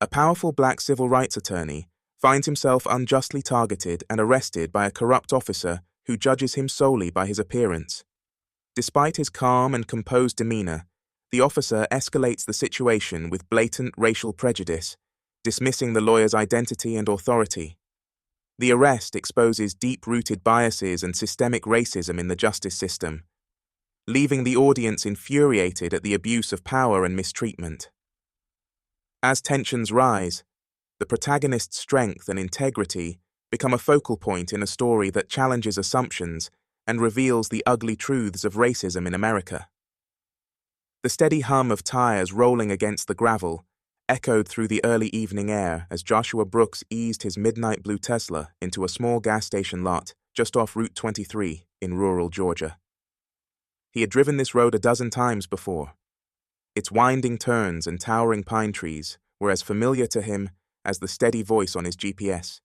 A powerful black civil rights attorney finds himself unjustly targeted and arrested by a corrupt officer who judges him solely by his appearance. Despite his calm and composed demeanor, the officer escalates the situation with blatant racial prejudice, dismissing the lawyer's identity and authority. The arrest exposes deep-rooted biases and systemic racism in the justice system, leaving the audience infuriated at the abuse of power and mistreatment. As tensions rise, the protagonist's strength and integrity become a focal point in a story that challenges assumptions and reveals the ugly truths of racism in America. The steady hum of tires rolling against the gravel echoed through the early evening air as Joshua Brooks eased his midnight blue Tesla into a small gas station lot just off Route 23 in rural Georgia. He had driven this road a dozen times before. Its winding turns and towering pine trees were as familiar to him as the steady voice on his GPS.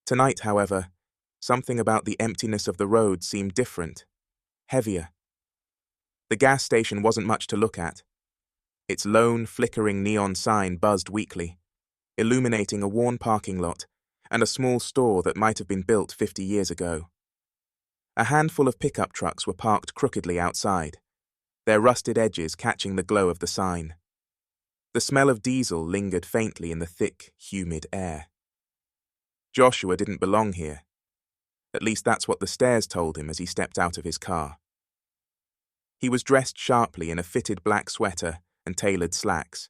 Tonight, however, something about the emptiness of the road seemed different, heavier. The gas station wasn't much to look at. Its lone, flickering neon sign buzzed weakly, illuminating a worn parking lot and a small store that might have been built 50 years ago. A handful of pickup trucks were parked crookedly outside, their rusted edges catching the glow of the sign. The smell of diesel lingered faintly in the thick, humid air. Joshua didn't belong here. At least that's what the stairs told him as he stepped out of his car. He was dressed sharply in a fitted black sweater and tailored slacks,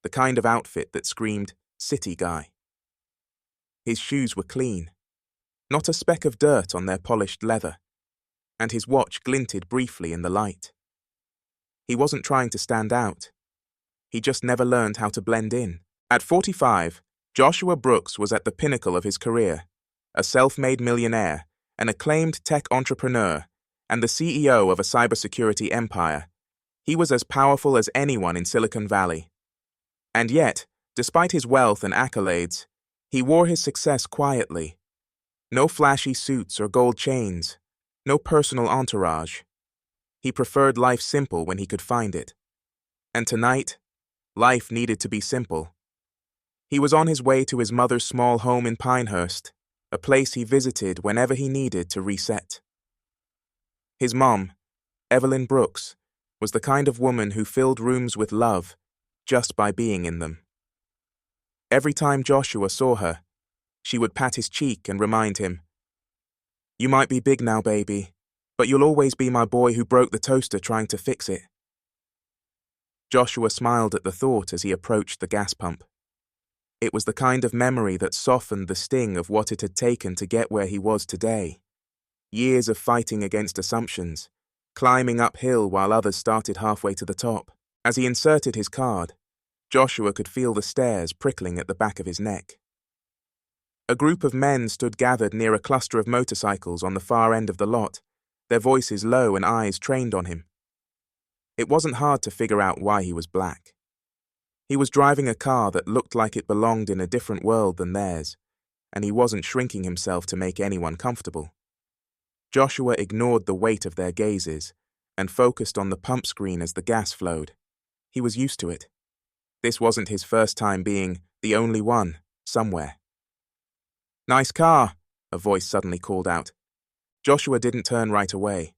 the kind of outfit that screamed, "City guy." His shoes were clean, not a speck of dirt on their polished leather, and his watch glinted briefly in the light. He wasn't trying to stand out. He just never learned how to blend in. At 45, Joshua Brooks was at the pinnacle of his career, a self-made millionaire, an acclaimed tech entrepreneur, and the CEO of a cybersecurity empire. He was as powerful as anyone in Silicon Valley. And yet, despite his wealth and accolades, he wore his success quietly. No flashy suits or gold chains, no personal entourage. He preferred life simple when he could find it. And tonight, life needed to be simple. He was on his way to his mother's small home in Pinehurst, a place he visited whenever he needed to reset. His mom, Evelyn Brooks, was the kind of woman who filled rooms with love just by being in them. Every time Joshua saw her, she would pat his cheek and remind him, "You might be big now, baby, but you'll always be my boy who broke the toaster trying to fix it." Joshua smiled at the thought as he approached the gas pump. It was the kind of memory that softened the sting of what it had taken to get where he was today. Years of fighting against assumptions, climbing uphill while others started halfway to the top. As he inserted his card, Joshua could feel the stairs prickling at the back of his neck. A group of men stood gathered near a cluster of motorcycles on the far end of the lot, their voices low and eyes trained on him. It wasn't hard to figure out why he was black. He was driving a car that looked like it belonged in a different world than theirs, and he wasn't shrinking himself to make anyone comfortable. Joshua ignored the weight of their gazes and focused on the pump screen as the gas flowed. He was used to it. This wasn't his first time being the only one, somewhere. "Nice car," a voice suddenly called out. Joshua didn't turn right away.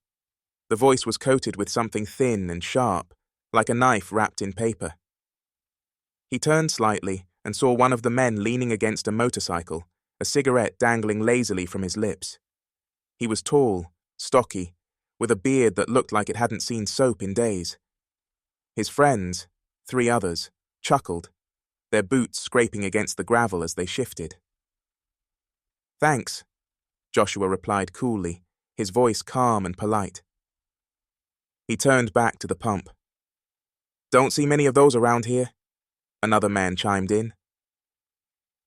The voice was coated with something thin and sharp, like a knife wrapped in paper. He turned slightly and saw one of the men leaning against a motorcycle, a cigarette dangling lazily from his lips. He was tall, stocky, with a beard that looked like it hadn't seen soap in days. His friends, 3 others, chuckled, their boots scraping against the gravel as they shifted. "Thanks," Joshua replied coolly, his voice calm and polite. He turned back to the pump. "Don't see many of those around here," another man chimed in.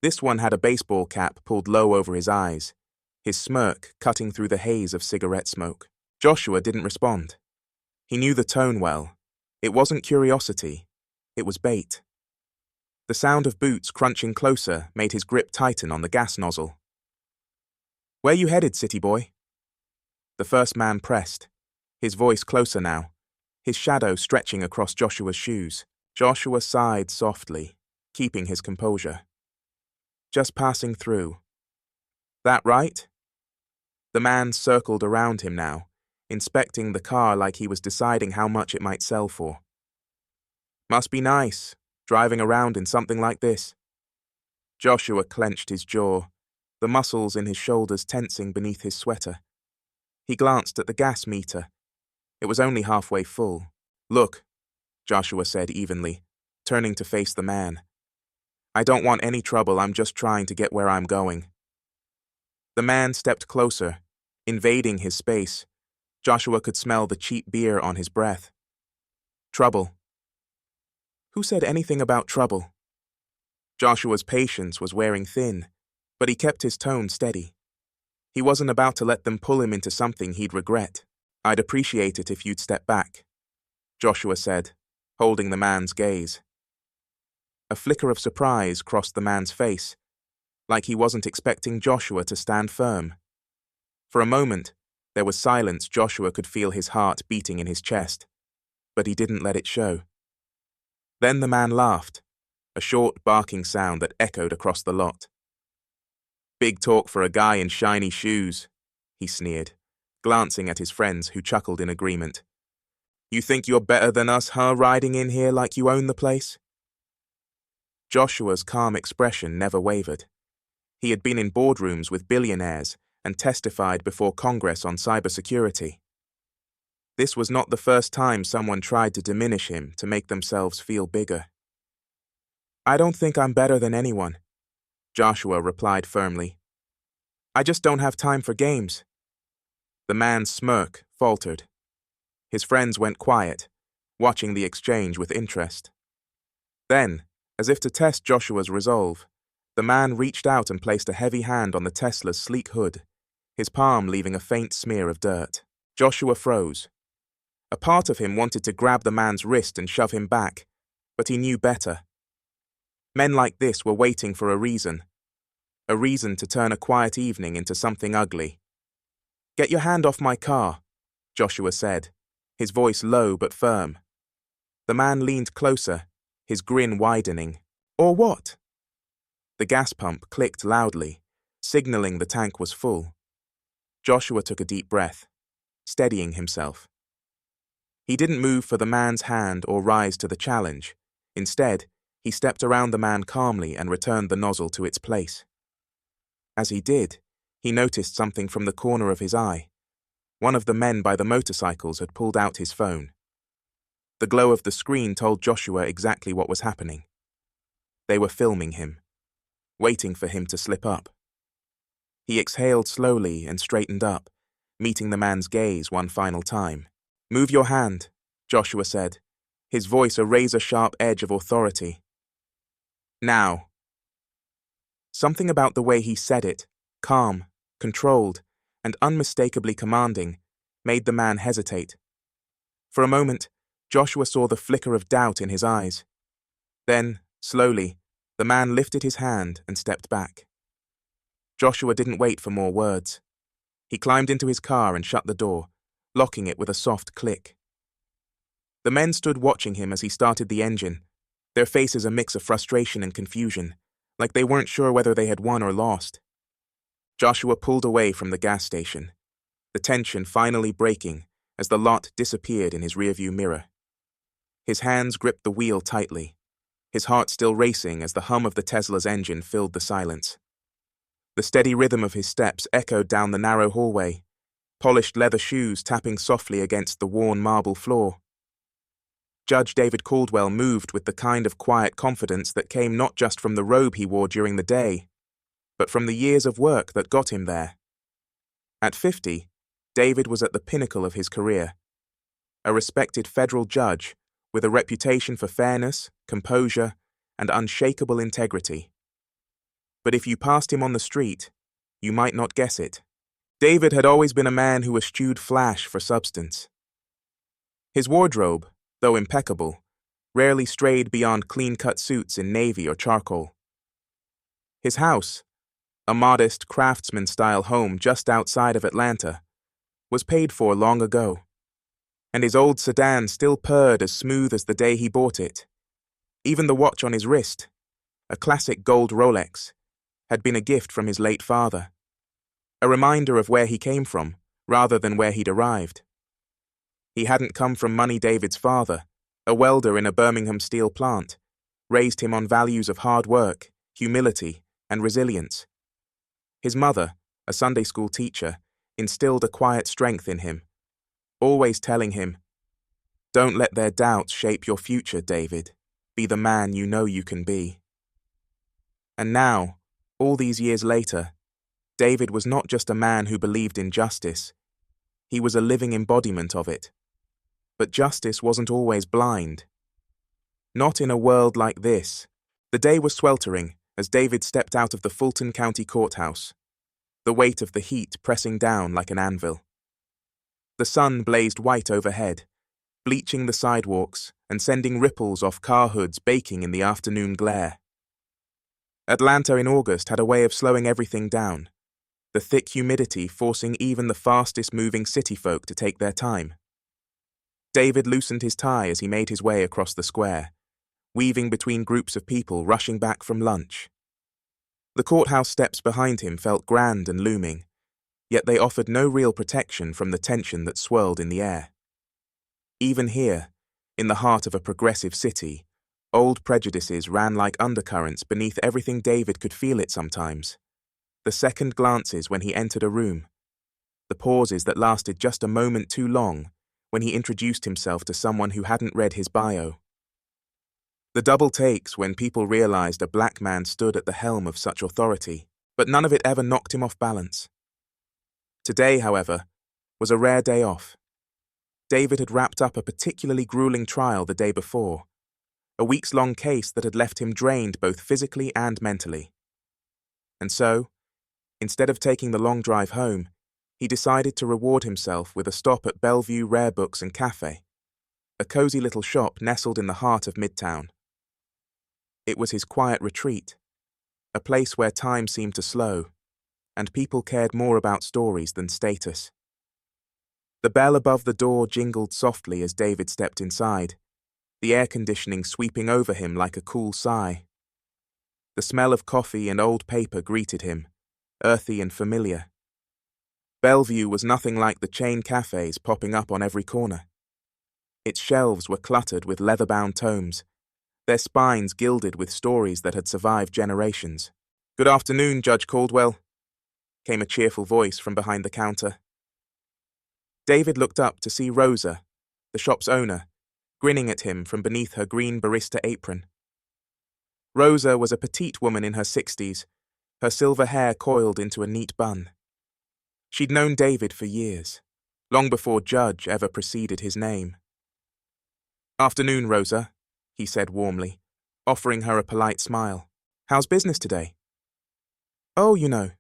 This one had a baseball cap pulled low over his eyes, his smirk cutting through the haze of cigarette smoke. Joshua didn't respond. He knew the tone well. It wasn't curiosity. It was bait. The sound of boots crunching closer made his grip tighten on the gas nozzle. "Where you headed, city boy?" The first man pressed, his voice closer now, his shadow stretching across Joshua's shoes. Joshua sighed softly, keeping his composure. Just passing through. That right? The man circled around him now, inspecting the car like he was deciding how much it might sell for. Must be nice, driving around in something like this. Joshua clenched his jaw, the muscles in his shoulders tensing beneath his sweater. He glanced at the gas meter. It was only halfway full. Look, Joshua said evenly, turning to face the man. I don't want any trouble, I'm just trying to get where I'm going. The man stepped closer, invading his space. Joshua could smell the cheap beer on his breath. Trouble. Who said anything about trouble? Joshua's patience was wearing thin, but he kept his tone steady. He wasn't about to let them pull him into something he'd regret. I'd appreciate it if you'd step back, Joshua said, holding the man's gaze. A flicker of surprise crossed the man's face, like he wasn't expecting Joshua to stand firm. For a moment, there was silence. Joshua could feel his heart beating in his chest, but he didn't let it show. Then the man laughed, a short barking sound that echoed across the lot. Big talk for a guy in shiny shoes, he sneered, glancing at his friends who chuckled in agreement. You think you're better than us, huh, riding in here like you own the place? Joshua's calm expression never wavered. He had been in boardrooms with billionaires and testified before Congress on cybersecurity. This was not the first time someone tried to diminish him to make themselves feel bigger. I don't think I'm better than anyone, Joshua replied firmly. I just don't have time for games. The man's smirk faltered. His friends went quiet, watching the exchange with interest. Then, as if to test Joshua's resolve, the man reached out and placed a heavy hand on the Tesla's sleek hood, his palm leaving a faint smear of dirt. Joshua froze. A part of him wanted to grab the man's wrist and shove him back, but he knew better. Men like this were waiting for a reason to turn a quiet evening into something ugly. Get your hand off my car, Joshua said, his voice low but firm. The man leaned closer, his grin widening. Or what? The gas pump clicked loudly, signaling the tank was full. Joshua took a deep breath, steadying himself. He didn't move for the man's hand or rise to the challenge. Instead, he stepped around the man calmly and returned the nozzle to its place. As he did, he noticed something from the corner of his eye. One of the men by the motorcycles had pulled out his phone. The glow of the screen told Joshua exactly what was happening. They were filming him, waiting for him to slip up. He exhaled slowly and straightened up, meeting the man's gaze one final time. Move your hand, Joshua said, his voice a razor-sharp edge of authority. Now. Something about the way he said it, calm, controlled, and unmistakably commanding, made the man hesitate. For a moment, Joshua saw the flicker of doubt in his eyes. Then, slowly, the man lifted his hand and stepped back. Joshua didn't wait for more words. He climbed into his car and shut the door, locking it with a soft click. The men stood watching him as he started the engine, their faces a mix of frustration and confusion, like they weren't sure whether they had won or lost. Joshua pulled away from the gas station, the tension finally breaking as the lot disappeared in his rearview mirror. His hands gripped the wheel tightly, his heart still racing as the hum of the Tesla's engine filled the silence. The steady rhythm of his steps echoed down the narrow hallway, polished leather shoes tapping softly against the worn marble floor. Judge David Caldwell moved with the kind of quiet confidence that came not just from the robe he wore during the day, but from the years of work that got him there. At 50, David was at the pinnacle of his career, a respected federal judge with a reputation for fairness, composure, and unshakable integrity. But if you passed him on the street, you might not guess it. David had always been a man who eschewed flash for substance. His wardrobe, though impeccable, rarely strayed beyond clean-cut suits in navy or charcoal. His house, a modest craftsman-style home just outside of Atlanta, was paid for long ago, and his old sedan still purred as smooth as the day he bought it. Even the watch on his wrist, a classic gold Rolex, had been a gift from his late father, a reminder of where he came from, rather than where he'd arrived. He hadn't come from money. David's father, a welder in a Birmingham steel plant, raised him on values of hard work, humility, and resilience. His mother, a Sunday school teacher, instilled a quiet strength in him, always telling him, "Don't let their doubts shape your future, David. Be the man you know you can be." And now, all these years later, David was not just a man who believed in justice. He was a living embodiment of it. But justice wasn't always blind. Not in a world like this. The day was sweltering as David stepped out of the Fulton County Courthouse, the weight of the heat pressing down like an anvil. The sun blazed white overhead, bleaching the sidewalks and sending ripples off car hoods baking in the afternoon glare. Atlanta in August had a way of slowing everything down, the thick humidity forcing even the fastest-moving city folk to take their time. David loosened his tie as he made his way across the square, weaving between groups of people rushing back from lunch. The courthouse steps behind him felt grand and looming, yet they offered no real protection from the tension that swirled in the air. Even here, in the heart of a progressive city, old prejudices ran like undercurrents beneath everything. David could feel it sometimes. The second glances when he entered a room, the pauses that lasted just a moment too long when he introduced himself to someone who hadn't read his bio. The double takes when people realized a black man stood at the helm of such authority, but none of it ever knocked him off balance. Today, however, was a rare day off. David had wrapped up a particularly grueling trial the day before, a weeks-long case that had left him drained both physically and mentally. And so, instead of taking the long drive home, he decided to reward himself with a stop at Bellevue Rare Books and Cafe, a cozy little shop nestled in the heart of Midtown. It was his quiet retreat, a place where time seemed to slow, and people cared more about stories than status. The bell above the door jingled softly as David stepped inside, the air conditioning sweeping over him like a cool sigh. The smell of coffee and old paper greeted him, earthy and familiar. Bellevue was nothing like the chain cafes popping up on every corner. Its shelves were cluttered with leather-bound tomes, their spines gilded with stories that had survived generations. "Good afternoon, Judge Caldwell," came a cheerful voice from behind the counter. David looked up to see Rosa, the shop's owner, grinning at him from beneath her green barista apron. Rosa was a petite woman in her 60s, her silver hair coiled into a neat bun. She'd known David for years, long before Judge ever preceded his name. "Afternoon, Rosa," he said warmly, offering her a polite smile. "How's business today?" "Oh, you know,"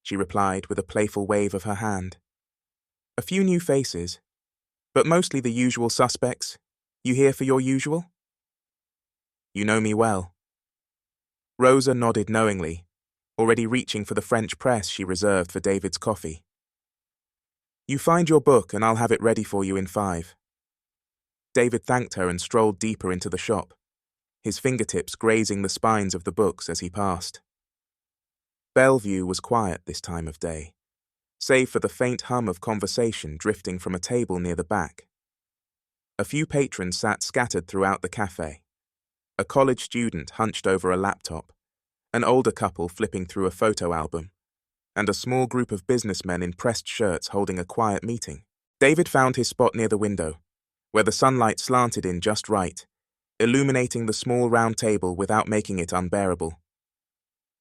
she replied with a playful wave of her hand. "A few new faces, but mostly the usual suspects. You here for your usual?" "You know me well." Rosa nodded knowingly, already reaching for the French press she reserved for David's coffee. "You find your book and I'll have it ready for you in 5. David thanked her and strolled deeper into the shop, his fingertips grazing the spines of the books as he passed. Bellevue was quiet this time of day, save for the faint hum of conversation drifting from a table near the back. A few patrons sat scattered throughout the cafe, a college student hunched over a laptop, an older couple flipping through a photo album, and a small group of businessmen in pressed shirts holding a quiet meeting. David found his spot near the window, where the sunlight slanted in just right, illuminating the small round table without making it unbearable.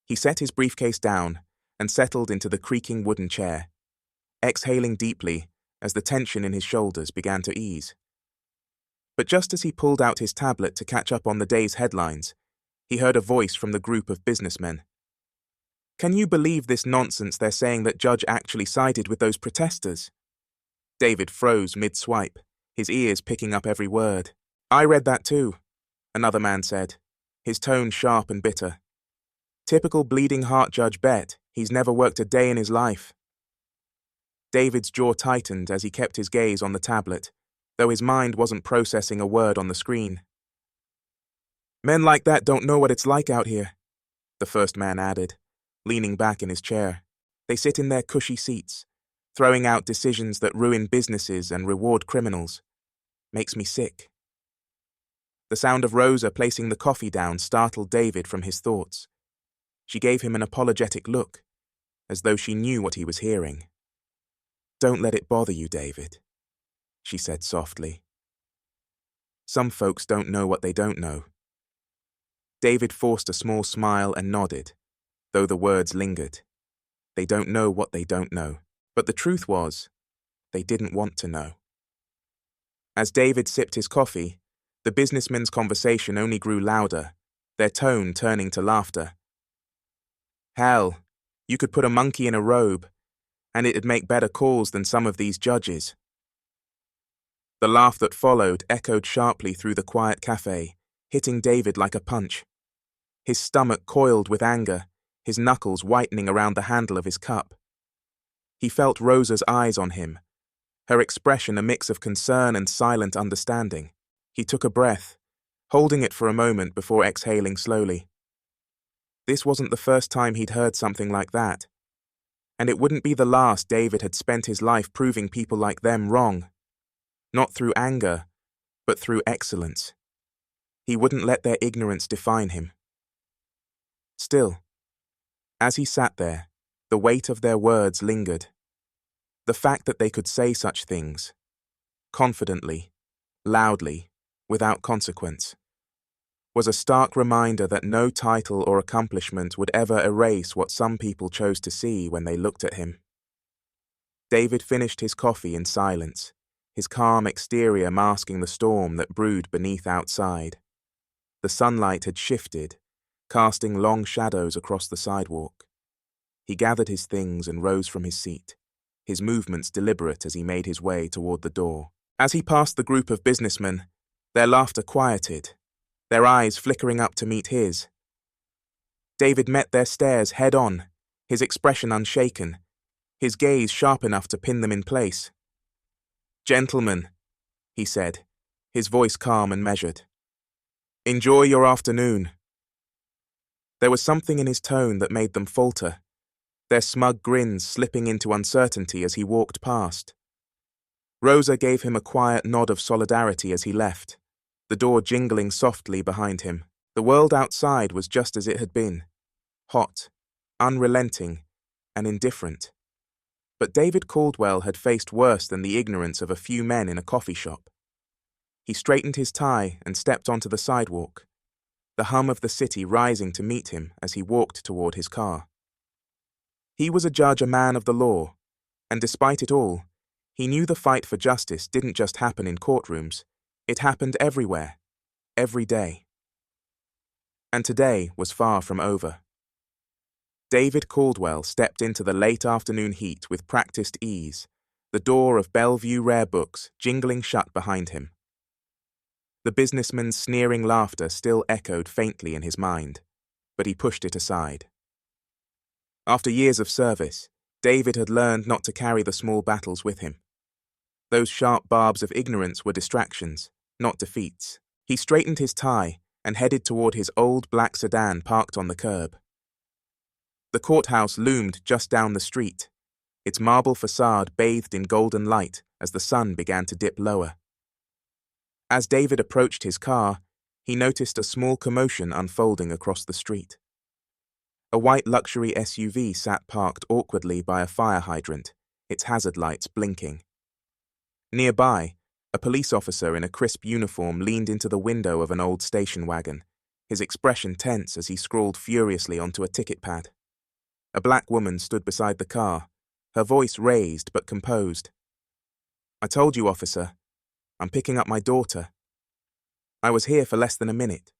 He set his briefcase down and settled into the creaking wooden chair, exhaling deeply as the tension in his shoulders began to ease. But just as he pulled out his tablet to catch up on the day's headlines, he heard a voice from the group of businessmen. "Can you believe this nonsense they're saying that Judge actually sided with those protesters?" David froze mid-swipe, his ears picking up every word. "I read that too," another man said, his tone sharp and bitter. "Typical bleeding heart Judge Bet, he's never worked a day in his life." David's jaw tightened as he kept his gaze on the tablet, though his mind wasn't processing a word on the screen. Men like that don't know what it's like out here, the first man added, leaning back in his chair. They sit in their cushy seats, throwing out decisions that ruin businesses and reward criminals. Makes me sick. The sound of Rosa placing the coffee down startled David from his thoughts. She gave him an apologetic look, as though she knew what he was hearing. Don't let it bother you, David, she said softly. Some folks don't know what they don't know. David forced a small smile and nodded, though the words lingered. They don't know what they don't know. But the truth was, they didn't want to know. As David sipped his coffee, the businessmen's conversation only grew louder, their tone turning to laughter. Hell, you could put a monkey in a robe, and it'd make better calls than some of these judges. The laugh that followed echoed sharply through the quiet cafe, hitting David like a punch. His stomach coiled with anger, his knuckles whitening around the handle of his cup. He felt Rosa's eyes on him, her expression a mix of concern and silent understanding. He took a breath, holding it for a moment before exhaling slowly. This wasn't the first time he'd heard something like that, and it wouldn't be the last. David had spent his life proving people like them wrong, not through anger, but through excellence. He wouldn't let their ignorance define him. Still, as he sat there, the weight of their words lingered. The fact that they could say such things, confidently, loudly, without consequence, was a stark reminder that no title or accomplishment would ever erase what some people chose to see when they looked at him. David finished his coffee in silence, his calm exterior masking the storm that brewed beneath outside. The sunlight had shifted, casting long shadows across the sidewalk. He gathered his things and rose from his seat, his movements deliberate as he made his way toward the door. As he passed the group of businessmen, their laughter quieted, their eyes flickering up to meet his. David met their stares head-on, his expression unshaken, his gaze sharp enough to pin them in place. "Gentlemen," he said, his voice calm and measured. "Enjoy your afternoon." There was something in his tone that made them falter, their smug grins slipping into uncertainty as he walked past. Rosa gave him a quiet nod of solidarity as he left, the door jingling softly behind him. The world outside was just as it had been, hot, unrelenting, and indifferent. But David Caldwell had faced worse than the ignorance of a few men in a coffee shop. He straightened his tie and stepped onto the sidewalk, the hum of the city rising to meet him as he walked toward his car. He was a judge, a man of the law, and despite it all, he knew the fight for justice didn't just happen in courtrooms, it happened everywhere, every day. And today was far from over. David Caldwell stepped into the late afternoon heat with practiced ease, the door of Bellevue Rare Books jingling shut behind him. The businessman's sneering laughter still echoed faintly in his mind, but he pushed it aside. After years of service, David had learned not to carry the small battles with him. Those sharp barbs of ignorance were distractions, not defeats. He straightened his tie and headed toward his old black sedan parked on the curb. The courthouse loomed just down the street, its marble facade bathed in golden light as the sun began to dip lower. As David approached his car, he noticed a small commotion unfolding across the street. A white luxury SUV sat parked awkwardly by a fire hydrant, its hazard lights blinking. Nearby, a police officer in a crisp uniform leaned into the window of an old station wagon, his expression tense as he scrawled furiously onto a ticket pad. A black woman stood beside the car, her voice raised but composed. "I told you, officer. I'm picking up my daughter. I was here for less than a minute."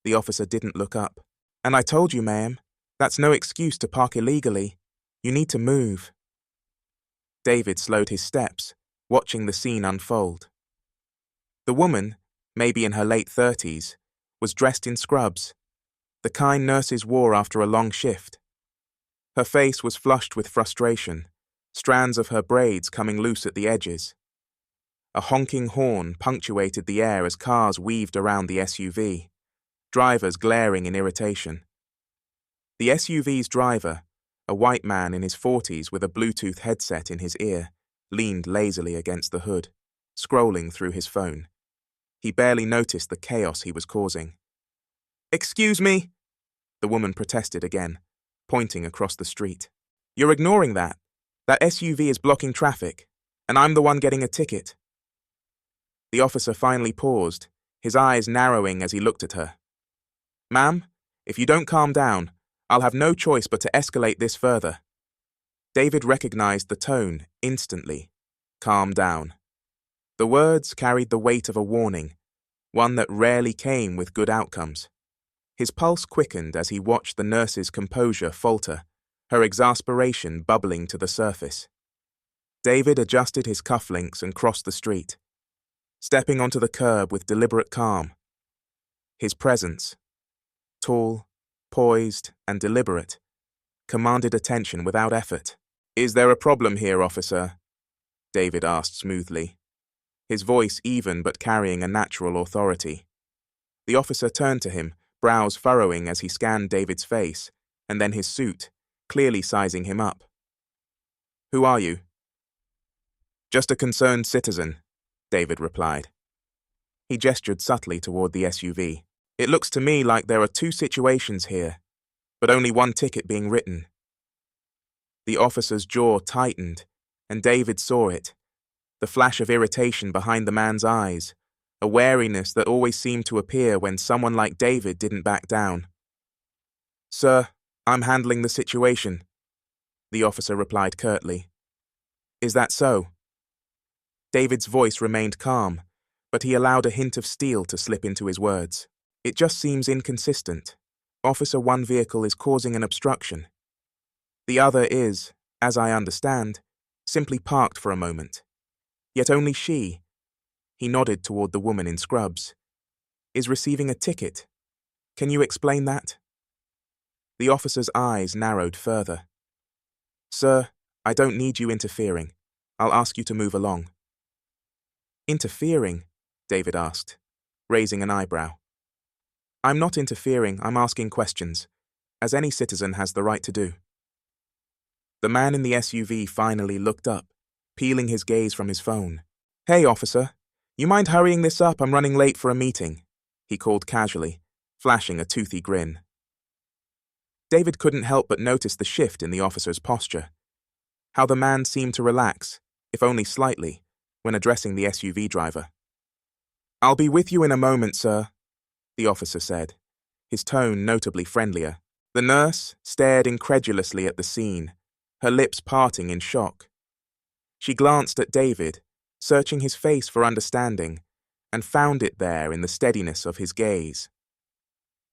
The officer didn't look up. "And I told you, ma'am, that's no excuse to park illegally. You need to move." David slowed his steps, watching the scene unfold. The woman, maybe in her late 30s, was dressed in scrubs, the kind nurses wore after a long shift. Her face was flushed with frustration, strands of her braids coming loose at the edges. A honking horn punctuated the air as cars weaved around the SUV, drivers glaring in irritation. The SUV's driver, a white man in his 40s with a Bluetooth headset in his ear, leaned lazily against the hood, scrolling through his phone. He barely noticed the chaos he was causing. "Excuse me," the woman protested again, pointing across the street. "You're ignoring that. That SUV is blocking traffic, and I'm the one getting a ticket." The officer finally paused, his eyes narrowing as he looked at her. "Ma'am, if you don't calm down, I'll have no choice but to escalate this further." David recognized the tone instantly. Calm down. The words carried the weight of a warning, one that rarely came with good outcomes. His pulse quickened as he watched the nurse's composure falter, her exasperation bubbling to the surface. David adjusted his cufflinks and crossed the street, stepping onto the curb with deliberate calm. His presence, tall, poised, and deliberate, commanded attention without effort. "Is there a problem here, officer?" David asked smoothly, his voice even but carrying a natural authority. The officer turned to him, brows furrowing as he scanned David's face, and then his suit, clearly sizing him up. "Who are you?" "Just a concerned citizen," David replied. He gestured subtly toward the SUV. "It looks to me like there are two situations here, but only one ticket being written." The officer's jaw tightened, and David saw it, the flash of irritation behind the man's eyes, a wariness that always seemed to appear when someone like David didn't back down. "Sir, I'm handling the situation," the officer replied curtly. "Is that so?" David's voice remained calm, but he allowed a hint of steel to slip into his words. "It just seems inconsistent. Officer, one vehicle is causing an obstruction. The other is, as I understand, simply parked for a moment. Yet only she," he nodded toward the woman in scrubs, "is receiving a ticket. Can you explain that?" The officer's eyes narrowed further. "Sir, I don't need you interfering. I'll ask you to move along." "Interfering?" David asked, raising an eyebrow. "I'm not interfering, I'm asking questions, as any citizen has the right to do." The man in the SUV finally looked up, peeling his gaze from his phone. "Hey, officer, you mind hurrying this up? I'm running late for a meeting," he called casually, flashing a toothy grin. David couldn't help but notice the shift in the officer's posture, how the man seemed to relax, if only slightly, when addressing the SUV driver. "I'll be with you in a moment, sir," the officer said, his tone notably friendlier. The nurse stared incredulously at the scene, her lips parting in shock. She glanced at David, searching his face for understanding, and found it there in the steadiness of his gaze.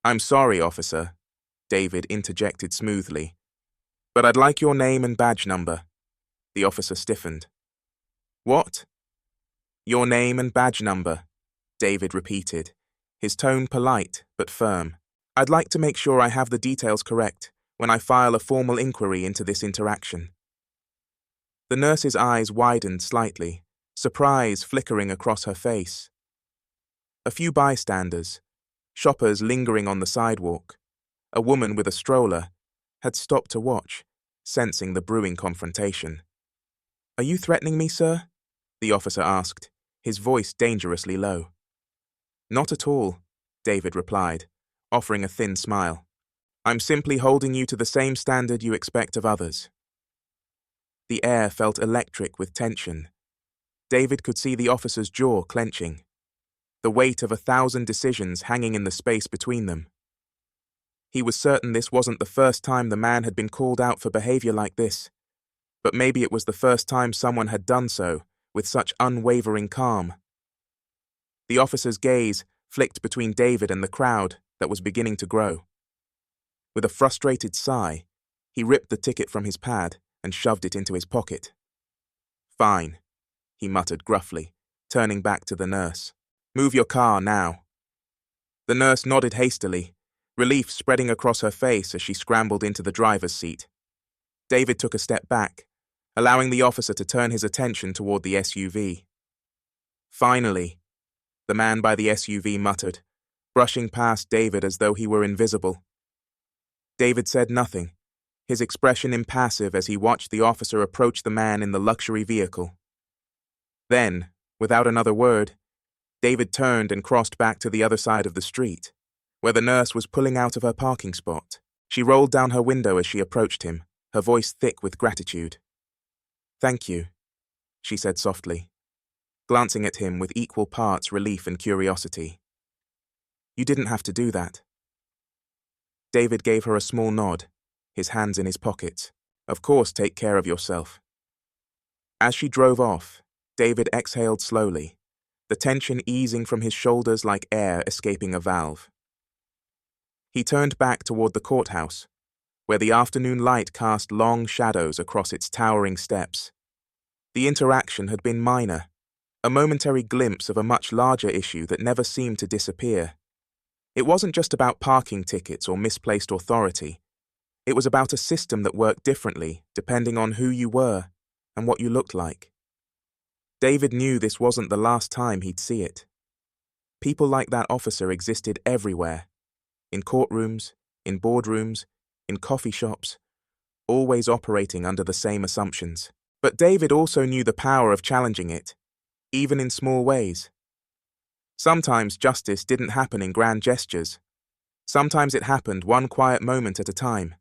"I'm sorry, officer," David interjected smoothly, "but I'd like your name and badge number." The officer stiffened. "What?" "Your name and badge number," David repeated, his tone polite but firm. "I'd like to make sure I have the details correct when I file a formal inquiry into this interaction." The nurse's eyes widened slightly, surprise flickering across her face. A few bystanders, shoppers lingering on the sidewalk, a woman with a stroller, had stopped to watch, sensing the brewing confrontation. "Are you threatening me, sir?" the officer asked, his voice dangerously low. "Not at all," David replied, offering a thin smile. "I'm simply holding you to the same standard you expect of others." The air felt electric with tension. David could see the officer's jaw clenching, the weight of 1,000 decisions hanging in the space between them. He was certain this wasn't the first time the man had been called out for behavior like this, but maybe it was the first time someone had done so with such unwavering calm. The officer's gaze flicked between David and the crowd that was beginning to grow. With a frustrated sigh, he ripped the ticket from his pad and shoved it into his pocket. "Fine," he muttered gruffly, turning back to the nurse. "Move your car now." The nurse nodded hastily, relief spreading across her face as she scrambled into the driver's seat. David took a step back, allowing the officer to turn his attention toward the SUV. "Finally," the man by the SUV muttered, brushing past David as though he were invisible. David said nothing, his expression impassive as he watched the officer approach the man in the luxury vehicle. Then, without another word, David turned and crossed back to the other side of the street, where the nurse was pulling out of her parking spot. She rolled down her window as she approached him, her voice thick with gratitude. "Thank you," she said softly, glancing at him with equal parts relief and curiosity. "You didn't have to do that." David gave her a small nod, his hands in his pockets. "Of course, take care of yourself." As she drove off, David exhaled slowly, the tension easing from his shoulders like air escaping a valve. He turned back toward the courthouse, where the afternoon light cast long shadows across its towering steps. The interaction had been minor, a momentary glimpse of a much larger issue that never seemed to disappear. It wasn't just about parking tickets or misplaced authority. It was about a system that worked differently depending on who you were and what you looked like. David knew this wasn't the last time he'd see it. People like that officer existed everywhere, in courtrooms, in boardrooms, in coffee shops, always operating under the same assumptions. But David also knew the power of challenging it, even in small ways. Sometimes justice didn't happen in grand gestures. Sometimes it happened one quiet moment at a time.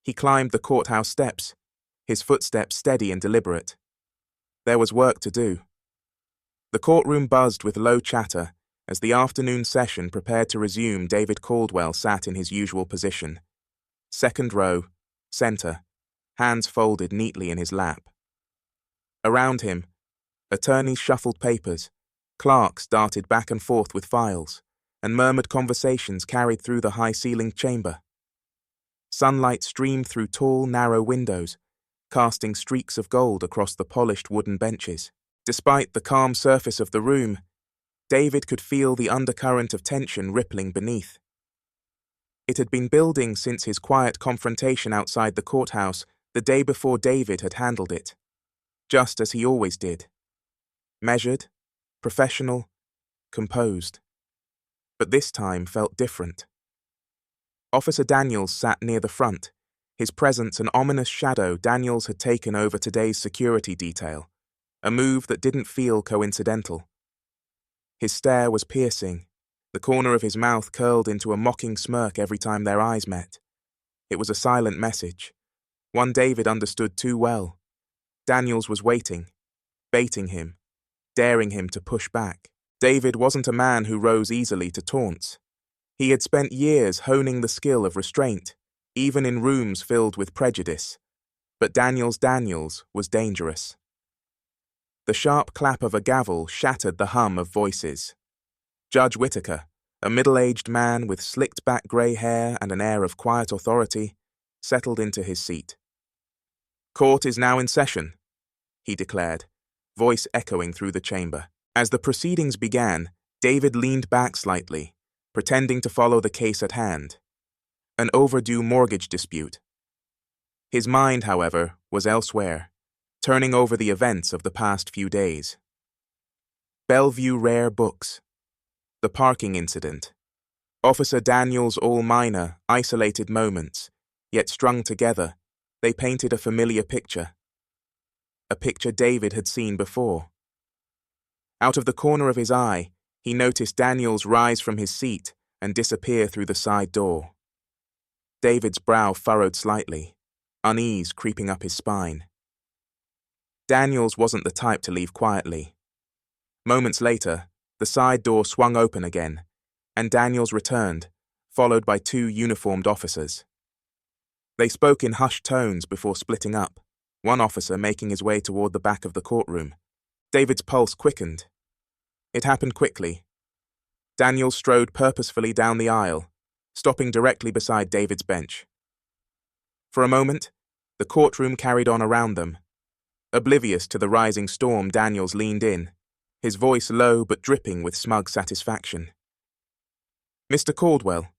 He climbed the courthouse steps, his footsteps steady and deliberate. There was work to do. The courtroom buzzed with low chatter. As the afternoon session prepared to resume, David Caldwell sat in his usual position. Second row, center, hands folded neatly in his lap. Around him, attorneys shuffled papers, clerks darted back and forth with files, and murmured conversations carried through the high-ceilinged chamber. Sunlight streamed through tall, narrow windows, casting streaks of gold across the polished wooden benches. Despite the calm surface of the room, David could feel the undercurrent of tension rippling beneath. It had been building since his quiet confrontation outside the courthouse the day before David had handled it, just as he always did. Measured, professional, composed. But this time felt different. Officer Daniels sat near the front, his presence an ominous shadow Daniels had taken over today's security detail, a move that didn't feel coincidental. His stare was piercing, the corner of his mouth curled into a mocking smirk every time their eyes met. It was a silent message, one David understood too well. Daniels was waiting, baiting him, daring him to push back. David wasn't a man who rose easily to taunts. He had spent years honing the skill of restraint, even in rooms filled with prejudice. But Daniels was dangerous. The sharp clap of a gavel shattered the hum of voices. Judge Whitaker, a middle-aged man with slicked-back grey hair and an air of quiet authority, settled into his seat. "Court is now in session," he declared, voice echoing through the chamber. As the proceedings began, David leaned back slightly, pretending to follow the case at hand. An overdue mortgage dispute. His mind, however, was elsewhere, turning over the events of the past few days. Bellevue Rare Books. The parking incident. Officer Daniels' all minor, isolated moments, yet strung together, they painted a familiar picture. A picture David had seen before. Out of the corner of his eye, he noticed Daniels rise from his seat and disappear through the side door. David's brow furrowed slightly, unease creeping up his spine. Daniels wasn't the type to leave quietly. Moments later, the side door swung open again, and Daniels returned, followed by two uniformed officers. They spoke in hushed tones before splitting up, one officer making his way toward the back of the courtroom. David's pulse quickened. It happened quickly. Daniels strode purposefully down the aisle, stopping directly beside David's bench. For a moment, the courtroom carried on around them. Oblivious to the rising storm, Daniels leaned in, his voice low but dripping with smug satisfaction. "Mr. Caldwell,"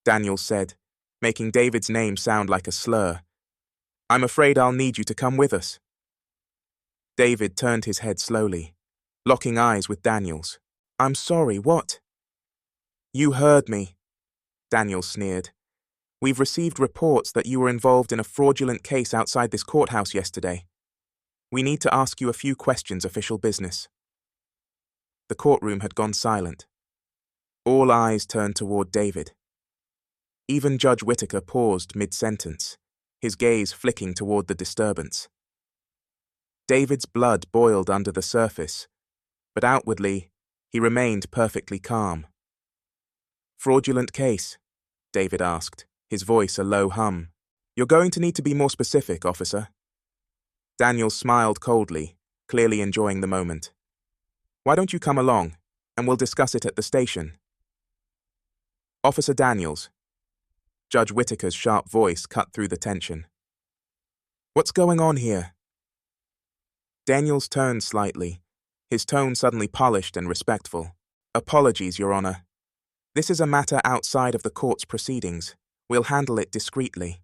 Daniels said, making David's name sound like a slur. "I'm afraid I'll need you to come with us." David turned his head slowly, locking eyes with Daniels. "I'm sorry, what?" You heard me, Daniels sneered. We've received reports that you were involved in a fraudulent case outside this courthouse yesterday. We need to ask you a few questions, official business. The courtroom had gone silent. All eyes turned toward David. Even Judge Whittaker paused mid-sentence, his gaze flicking toward the disturbance. David's blood boiled under the surface, but outwardly, he remained perfectly calm. Fraudulent case? David asked, his voice a low hum. You're going to need to be more specific, officer. Daniels smiled coldly, clearly enjoying the moment. Why don't you come along, and we'll discuss it at the station? Officer Daniels. Judge Whittaker's sharp voice cut through the tension. What's going on here? Daniels turned slightly, his tone suddenly polished and respectful. Apologies, Your Honor. This is a matter outside of the court's proceedings. We'll handle it discreetly.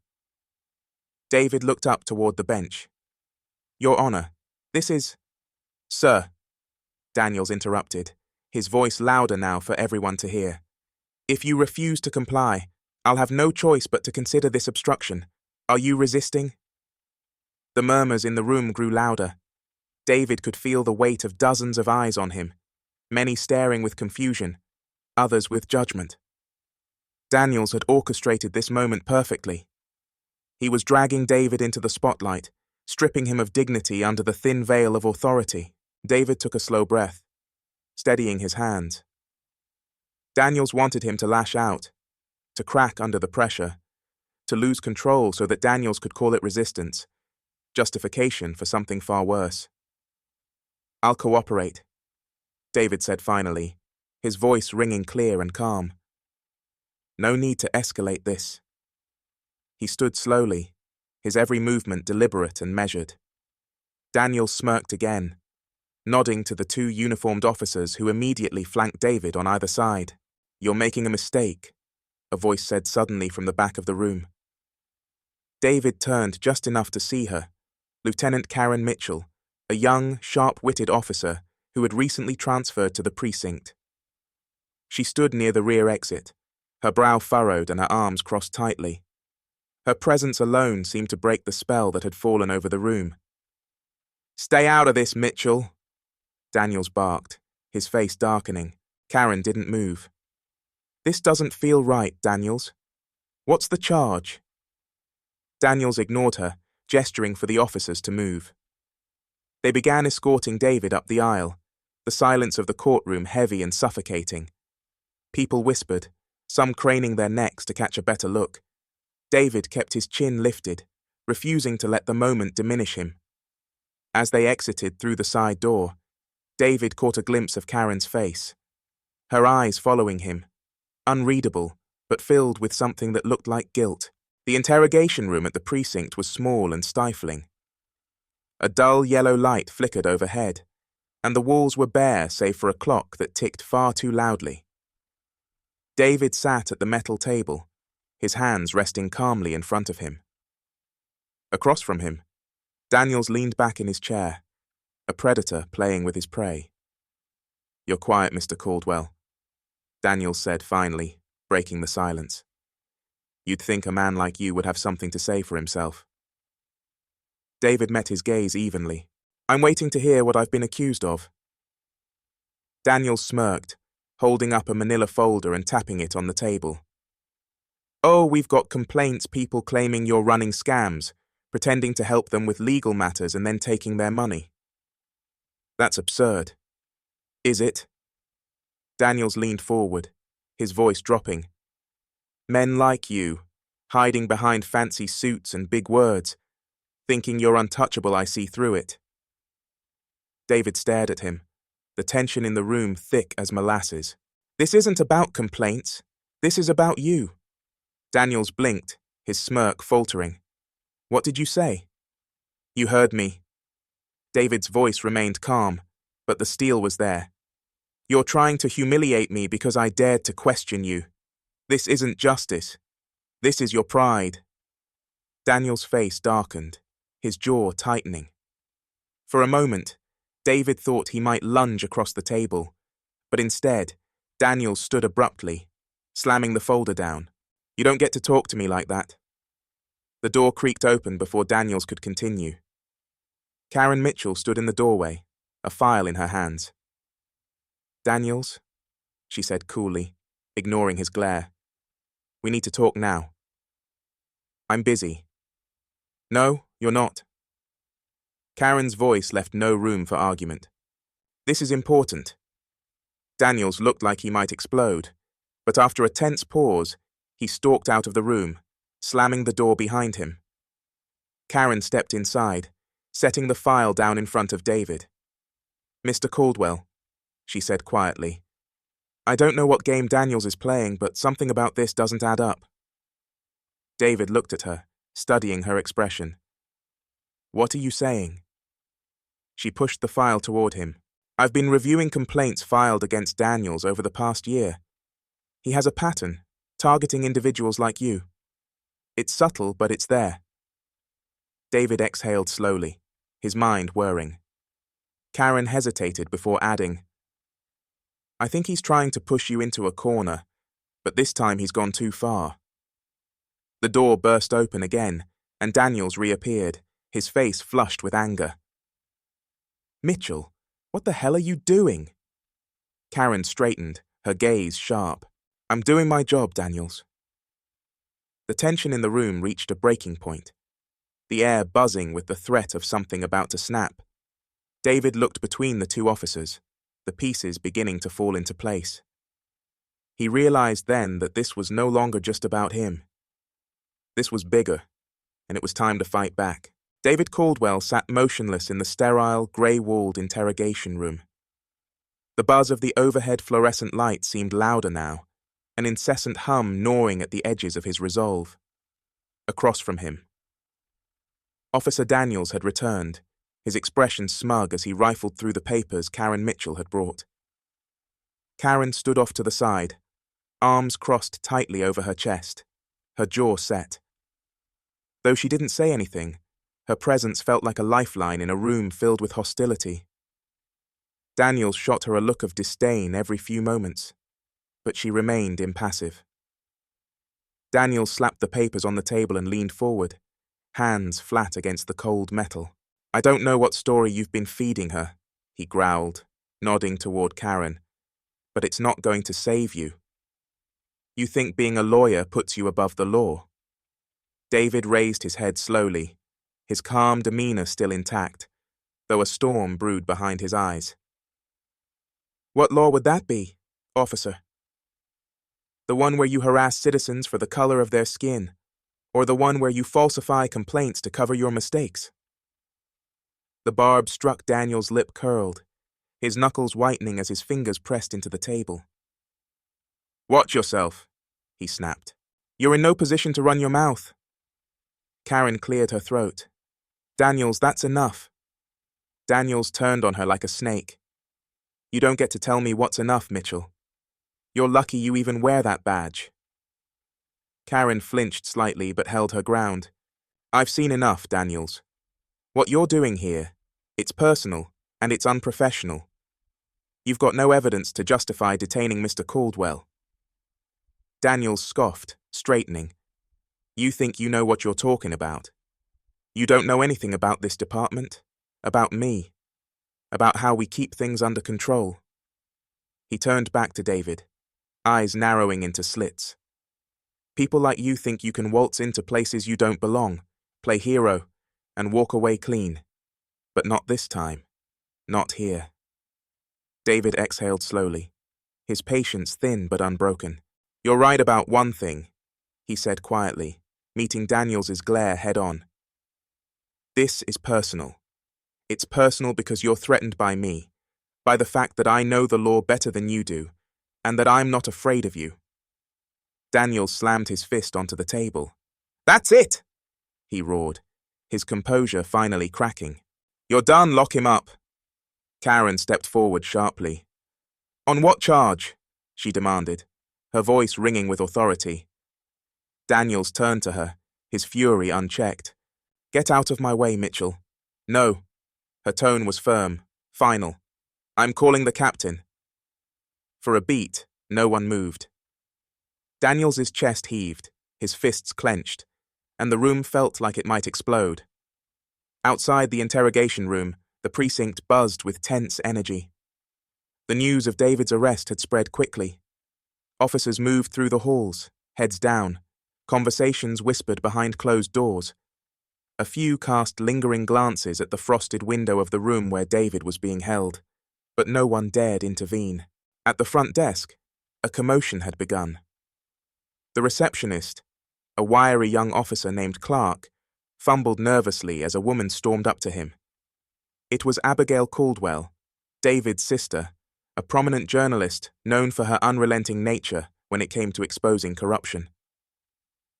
David looked up toward the bench. Your Honor, this is... Sir, Daniels interrupted, his voice louder now for everyone to hear. If you refuse to comply, I'll have no choice but to consider this obstruction. Are you resisting? The murmurs in the room grew louder. David could feel the weight of dozens of eyes on him, many staring with confusion, others with judgment. Daniels had orchestrated this moment perfectly. He was dragging David into the spotlight, stripping him of dignity under the thin veil of authority. David took a slow breath, steadying his hands. Daniels wanted him to lash out, to crack under the pressure, to lose control so that Daniels could call it resistance, justification for something far worse. I'll cooperate, David said finally, his voice ringing clear and calm. No need to escalate this. He stood slowly, his every movement deliberate and measured. Daniels smirked again, nodding to the two uniformed officers who immediately flanked David on either side. You're making a mistake, a voice said suddenly from the back of the room. David turned just enough to see her, Lieutenant Karen Mitchell, a young, sharp-witted officer who had recently transferred to the precinct. She stood near the rear exit, her brow furrowed and her arms crossed tightly. Her presence alone seemed to break the spell that had fallen over the room. Stay out of this, Mitchell, Daniels barked, his face darkening. Karen didn't move. This doesn't feel right, Daniels. What's the charge? Daniels ignored her, gesturing for the officers to move. They began escorting David up the aisle, the silence of the courtroom heavy and suffocating. People whispered, some craning their necks to catch a better look. David kept his chin lifted, refusing to let the moment diminish him. As they exited through the side door, David caught a glimpse of Karen's face, her eyes following him, unreadable, but filled with something that looked like guilt. The interrogation room at the precinct was small and stifling. A dull yellow light flickered overhead, and the walls were bare save for a clock that ticked far too loudly. David sat at the metal table, his hands resting calmly in front of him. Across from him, Daniels leaned back in his chair, a predator playing with his prey. You're quiet, Mr. Caldwell, Daniels said finally, breaking the silence. You'd think a man like you would have something to say for himself. David met his gaze evenly. I'm waiting to hear what I've been accused of. Daniels smirked, holding up a manila folder and tapping it on the table. Oh, we've got complaints, people claiming you're running scams, pretending to help them with legal matters and then taking their money. That's absurd. Is it? Daniels leaned forward, his voice dropping. Men like you, hiding behind fancy suits and big words, thinking you're untouchable, I see through it. David stared at him, the tension in the room thick as molasses. This isn't about complaints. This is about you. Daniels blinked, his smirk faltering. What did you say? You heard me. David's voice remained calm, but the steel was there. You're trying to humiliate me because I dared to question you. This isn't justice. This is your pride. Daniel's face darkened, his jaw tightening. For a moment, David thought he might lunge across the table, but instead, Daniel stood abruptly, slamming the folder down. "You don't get to talk to me like that." The door creaked open before Daniels could continue. Karen Mitchell stood in the doorway, a file in her hands. "Daniels," she said coolly, ignoring his glare. "We need to talk now." "I'm busy." "No, you're not." Karen's voice left no room for argument. "This is important." Daniels looked like he might explode, but after a tense pause, he stalked out of the room, slamming the door behind him. Karen stepped inside, setting the file down in front of David. "Mr. Caldwell," she said quietly, "I don't know what game Daniels is playing, but something about this doesn't add up." David looked at her, studying her expression. "What are you saying?" She pushed the file toward him. "I've been reviewing complaints filed against Daniels over the past year. He has a pattern, targeting individuals like you. It's subtle, but it's there." David exhaled slowly, his mind whirring. Karen hesitated before adding, "I think he's trying to push you into a corner, but this time he's gone too far." The door burst open again, and Daniels reappeared, his face flushed with anger. "Mitchell, what the hell are you doing?" Karen straightened, her gaze sharp. "I'm doing my job, Daniels." The tension in the room reached a breaking point, the air buzzing with the threat of something about to snap. David looked between the two officers, the pieces beginning to fall into place. He realized then that this was no longer just about him. This was bigger, and it was time to fight back. David Caldwell sat motionless in the sterile, grey-walled interrogation room. The buzz of the overhead fluorescent light seemed louder now, an incessant hum gnawing at the edges of his resolve. Across from him, Officer Daniels had returned, his expression smug as he rifled through the papers Karen Mitchell had brought. Karen stood off to the side, arms crossed tightly over her chest, her jaw set. Though she didn't say anything, her presence felt like a lifeline in a room filled with hostility. Daniels shot her a look of disdain every few moments, but she remained impassive. Daniels slapped the papers on the table and leaned forward, hands flat against the cold metal. "I don't know what story you've been feeding her," he growled, nodding toward Karen, "but it's not going to save you. You think being a lawyer puts you above the law." David raised his head slowly, his calm demeanor still intact, though a storm brewed behind his eyes. "What law would that be, officer? The one where you harass citizens for the color of their skin, or the one where you falsify complaints to cover your mistakes?" The barb struck Daniel's lip curled, his knuckles whitening as his fingers pressed into the table. "Watch yourself," he snapped. "You're in no position to run your mouth." Karen cleared her throat. "Daniels, that's enough." Daniels turned on her like a snake. "You don't get to tell me what's enough, Mitchell. You're lucky you even wear that badge." Karen flinched slightly but held her ground. "I've seen enough, Daniels. What you're doing here, it's personal and it's unprofessional. You've got no evidence to justify detaining Mr. Caldwell." Daniels scoffed, straightening. "You think you know what you're talking about. You don't know anything about this department, about me, about how we keep things under control." He turned back to David, eyes narrowing into slits. "People like you think you can waltz into places you don't belong, play hero, and walk away clean. But not this time. Not here." David exhaled slowly, his patience thin but unbroken. "You're right about one thing," he said quietly, meeting Daniels's glare head-on. "This is personal. It's personal because you're threatened by me, by the fact that I know the law better than you do, and that I'm not afraid of you." Daniels slammed his fist onto the table. "That's it!" he roared, his composure finally cracking. "You're done, lock him up." Karen stepped forward sharply. "On what charge?" she demanded, her voice ringing with authority. Daniels turned to her, his fury unchecked. "Get out of my way, Mitchell." "No." Her tone was firm, final. "I'm calling the captain." For a beat, no one moved. Daniels's chest heaved, his fists clenched, and the room felt like it might explode. Outside the interrogation room, the precinct buzzed with tense energy. The news of David's arrest had spread quickly. Officers moved through the halls, heads down, conversations whispered behind closed doors. A few cast lingering glances at the frosted window of the room where David was being held, but no one dared intervene. At the front desk, a commotion had begun. The receptionist, a wiry young officer named Clark, fumbled nervously as a woman stormed up to him. It was Abigail Caldwell, David's sister, a prominent journalist known for her unrelenting nature when it came to exposing corruption.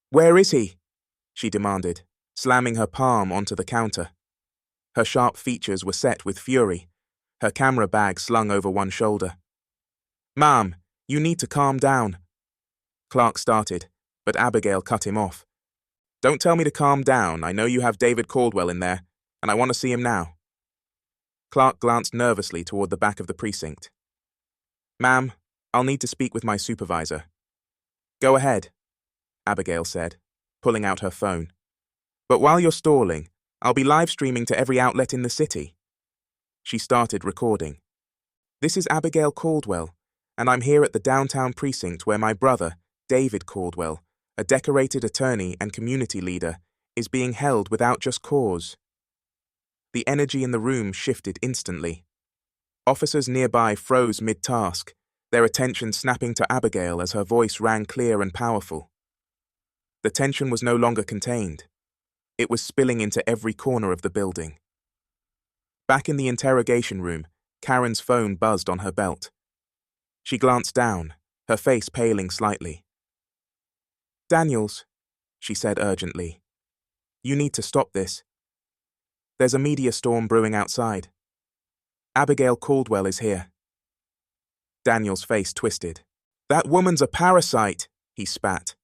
"Where is he?" she demanded, slamming her palm onto the counter. Her sharp features were set with fury, her camera bag slung over one shoulder. "Ma'am, you need to calm down." Clark started, but Abigail cut him off. "Don't tell me to calm down. I know you have David Caldwell in there, and I want to see him now." Clark glanced nervously toward the back of the precinct. "Ma'am, I'll need to speak with my supervisor." "Go ahead," Abigail said, pulling out her phone. "But while you're stalling, I'll be live streaming to every outlet in the city." She started recording. "This is Abigail Caldwell, and I'm here at the downtown precinct where my brother, David Caldwell, a decorated attorney and community leader, is being held without just cause." The energy in the room shifted instantly. Officers nearby froze mid-task, their attention snapping to Abigail as her voice rang clear and powerful. The tension was no longer contained. It was spilling into every corner of the building. Back in the interrogation room, Karen's phone buzzed on her belt. She glanced down, her face paling slightly. "Daniels," she said urgently, "you need to stop this. There's a media storm brewing outside. Abigail Caldwell is here." Daniel's face twisted. "That woman's a parasite," he spat.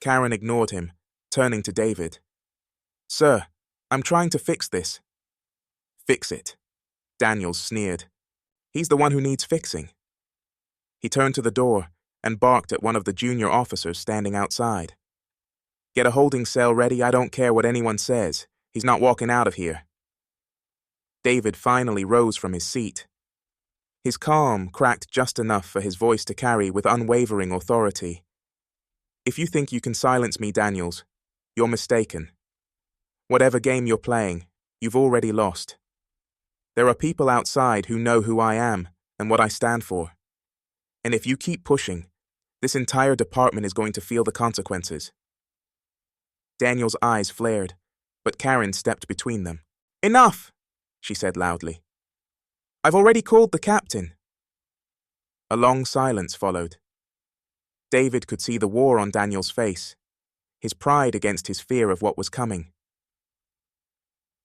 Karen ignored him, turning to David. "Sir, I'm trying to fix this." "Fix it," Daniels sneered. "He's the one who needs fixing." He turned to the door and barked at one of the junior officers standing outside. "Get a holding cell ready, I don't care what anyone says. He's not walking out of here." David finally rose from his seat. His calm cracked just enough for his voice to carry with unwavering authority. "If you think you can silence me, Daniels, you're mistaken. Whatever game you're playing, you've already lost. There are people outside who know who I am and what I stand for. And if you keep pushing, this entire department is going to feel the consequences." Daniel's eyes flared, but Karen stepped between them. "Enough!" she said loudly. "I've already called the captain." A long silence followed. David could see the war on Daniel's face, his pride against his fear of what was coming.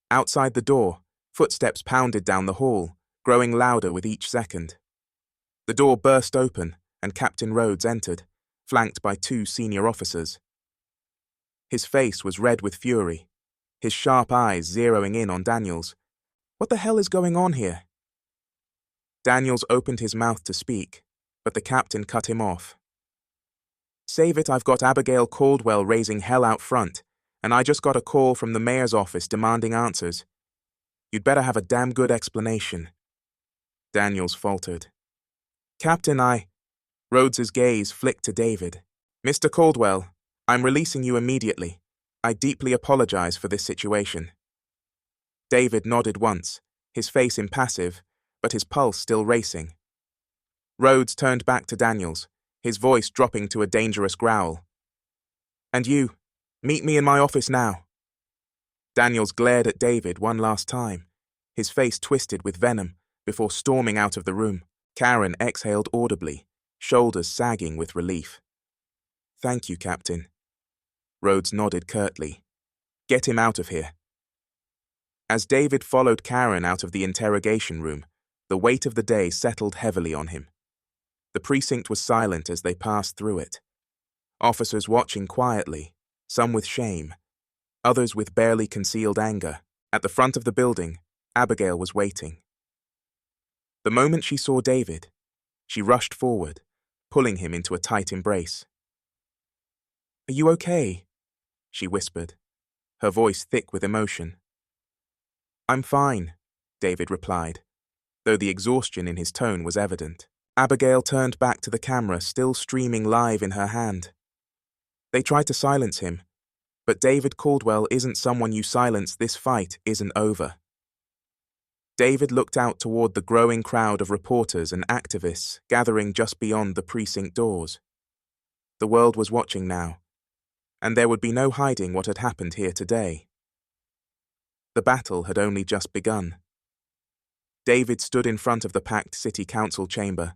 Outside the door, footsteps pounded down the hall, growing louder with each second. The door burst open, and Captain Rhodes entered, flanked by two senior officers. His face was red with fury, his sharp eyes zeroing in on Daniels. What the hell is going on here? Daniels opened his mouth to speak, but the captain cut him off. "Save it, I've got Abigail Caldwell raising hell out front, and I just got a call from the mayor's office demanding answers. You'd better have a damn good explanation." Daniels faltered. "Captain, Rhodes's gaze flicked to David. "Mr. Caldwell, I'm releasing you immediately. I deeply apologize for this situation." David nodded once, his face impassive, but his pulse still racing. Rhodes turned back to Daniels, his voice dropping to a dangerous growl. "And you, meet me in my office now." Daniels glared at David one last time, his face twisted with venom, before storming out of the room. Karen exhaled audibly, shoulders sagging with relief. "Thank you, Captain." Rhodes nodded curtly. "Get him out of here." As David followed Karen out of the interrogation room, the weight of the day settled heavily on him. The precinct was silent as they passed through it. Officers watching quietly, some with shame, others with barely concealed anger. At the front of the building, Abigail was waiting. The moment she saw David, she rushed forward, pulling him into a tight embrace. "Are you okay?" she whispered, her voice thick with emotion. "I'm fine," David replied, though the exhaustion in his tone was evident. Abigail turned back to the camera, still streaming live in her hand. They tried to silence him, but David Caldwell isn't someone you silence. This fight isn't over. David looked out toward the growing crowd of reporters and activists gathering just beyond the precinct doors. The world was watching now, and there would be no hiding what had happened here today. The battle had only just begun. David stood in front of the packed city council chamber,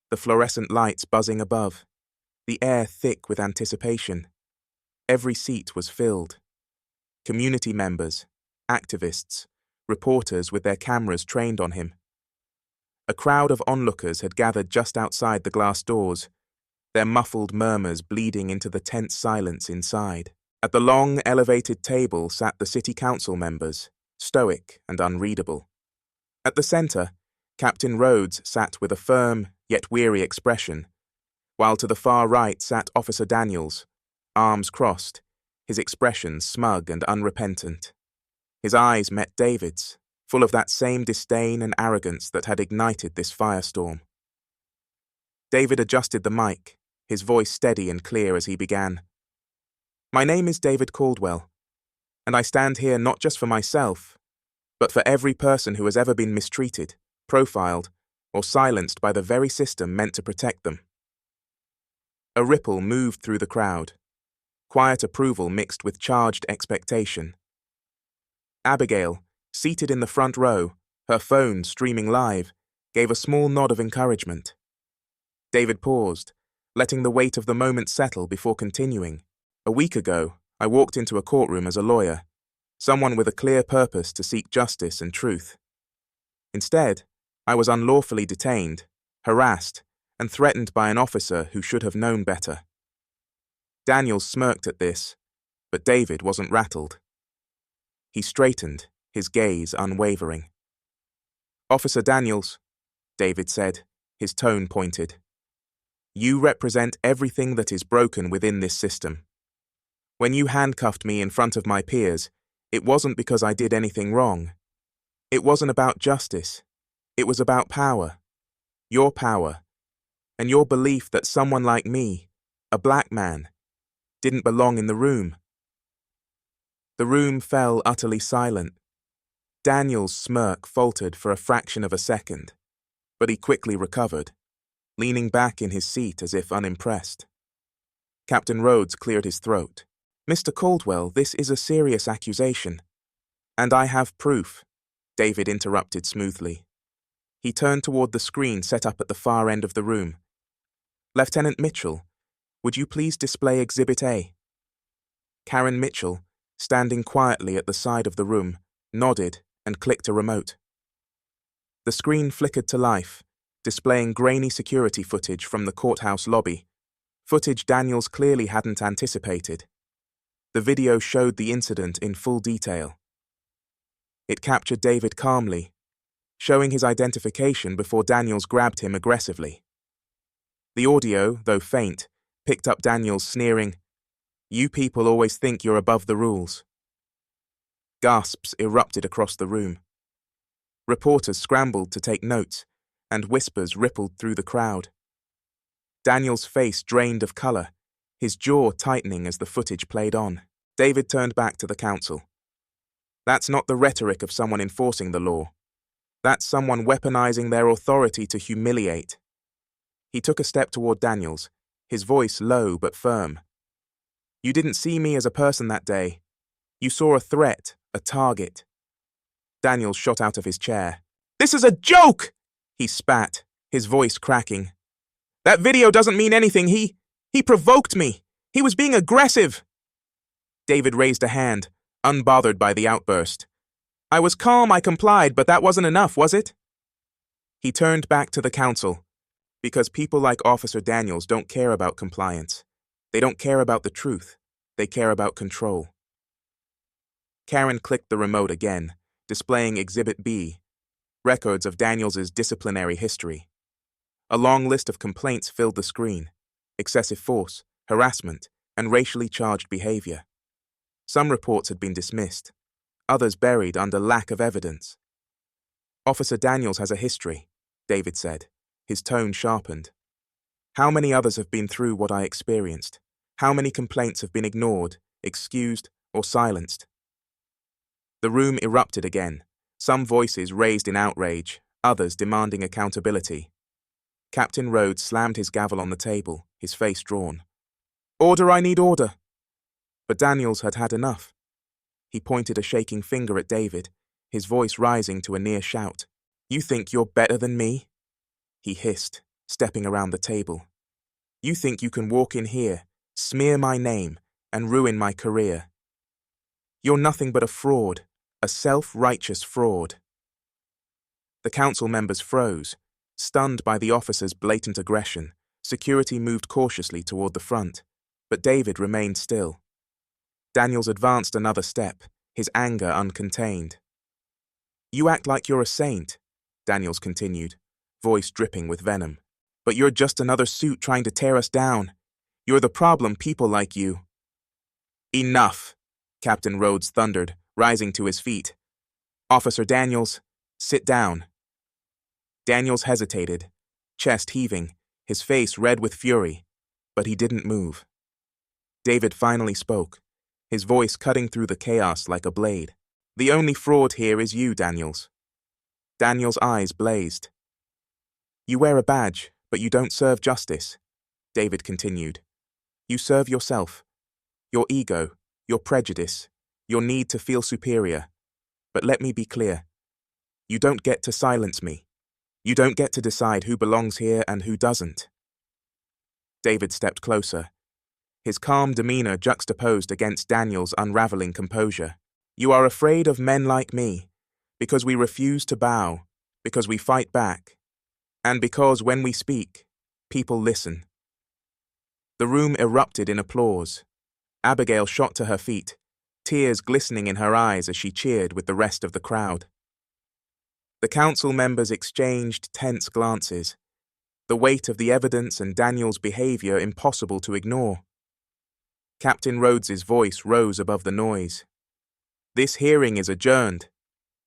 the fluorescent lights buzzing above, the air thick with anticipation. Every seat was filled. Community members, activists, reporters with their cameras trained on him. A crowd of onlookers had gathered just outside the glass doors, their muffled murmurs bleeding into the tense silence inside. At the long, elevated table sat the city council members, stoic and unreadable. At the center, Captain Rhodes sat with a firm yet weary expression, while to the far right sat Officer Daniels, arms crossed, his expression smug and unrepentant. His eyes met David's, full of that same disdain and arrogance that had ignited this firestorm. David adjusted the mic, his voice steady and clear as he began. "My name is David Caldwell, and I stand here not just for myself, but for every person who has ever been mistreated, profiled, or silenced by the very system meant to protect them." A ripple moved through the crowd, quiet approval mixed with charged expectation. Abigail, seated in the front row, her phone streaming live, gave a small nod of encouragement. David paused, letting the weight of the moment settle before continuing. "A week ago, I walked into a courtroom as a lawyer, someone with a clear purpose to seek justice and truth. Instead, I was unlawfully detained, harassed, and threatened by an officer who should have known better." Daniels smirked at this, but David wasn't rattled. He straightened, his gaze unwavering. "Officer Daniels," David said, his tone pointed. "You represent everything that is broken within this system. When you handcuffed me in front of my peers, it wasn't because I did anything wrong. It wasn't about justice. It was about power. Your power. And your belief that someone like me, a black man, didn't belong in the room." The room fell utterly silent. Daniel's smirk faltered for a fraction of a second, but he quickly recovered, leaning back in his seat as if unimpressed. Captain Rhodes cleared his throat. "Mr. Caldwell, this is a serious accusation. And I have proof," David interrupted smoothly. He turned toward the screen set up at the far end of the room. "Lieutenant Mitchell, would you please display Exhibit A?" Karen Mitchell, standing quietly at the side of the room, nodded and clicked a remote. The screen flickered to life, displaying grainy security footage from the courthouse lobby, footage Daniels clearly hadn't anticipated. The video showed the incident in full detail. It captured David calmly, showing his identification before Daniels grabbed him aggressively. The audio, though faint, picked up Daniels sneering, "You people always think you're above the rules." Gasps erupted across the room. Reporters scrambled to take notes, and whispers rippled through the crowd. Daniel's face drained of color, his jaw tightening as the footage played on. David turned back to the council. "That's not the rhetoric of someone enforcing the law. That's someone weaponizing their authority to humiliate." He took a step toward Daniels, his voice low but firm. "You didn't see me as a person that day. You saw a threat, a target." Daniels shot out of his chair. "This is a joke!" he spat, his voice cracking. "That video doesn't mean anything. He provoked me. He was being aggressive." David raised a hand, unbothered by the outburst. "I was calm, I complied, but that wasn't enough, was it?" He turned back to the council, because people like Officer Daniels don't care about compliance. They don't care about the truth. They care about control. Karen clicked the remote again, displaying Exhibit B, records of Daniels's disciplinary history. A long list of complaints filled the screen: excessive force, harassment, and racially charged behavior. Some reports had been dismissed, others buried under lack of evidence. "Officer Daniels has a history," David said, his tone sharpened. "How many others have been through what I experienced? How many complaints have been ignored, excused, or silenced?" The room erupted again, some voices raised in outrage, others demanding accountability. Captain Rhodes slammed his gavel on the table, his face drawn. "Order, I need order!" But Daniels had had enough. He pointed a shaking finger at David, his voice rising to a near shout. "You think you're better than me?" he hissed, stepping around the table. "You think you can walk in here, smear my name, and ruin my career? You're nothing but a fraud, a self-righteous fraud." The council members froze. Stunned by the officer's blatant aggression, security moved cautiously toward the front, but David remained still. Daniels advanced another step, his anger uncontained. "You act like you're a saint," Daniels continued, voice dripping with venom. "But you're just another suit trying to tear us down. You're the problem, people like you." "Enough," Captain Rhodes thundered, rising to his feet. "Officer Daniels, sit down." Daniels hesitated, chest heaving, his face red with fury, but he didn't move. David finally spoke, his voice cutting through the chaos like a blade. "The only fraud here is you, Daniels." Daniels' eyes blazed. "You wear a badge, but you don't serve justice," David continued. "You serve yourself, your ego, your prejudice, your need to feel superior. But let me be clear. You don't get to silence me. You don't get to decide who belongs here and who doesn't." David stepped closer, his calm demeanor juxtaposed against Daniel's unraveling composure. "You are afraid of men like me, because we refuse to bow, because we fight back, and because when we speak, people listen." The room erupted in applause. Abigail shot to her feet, tears glistening in her eyes as she cheered with the rest of the crowd. The council members exchanged tense glances, the weight of the evidence and Daniel's behavior impossible to ignore. Captain Rhodes's voice rose above the noise. "This hearing is adjourned,"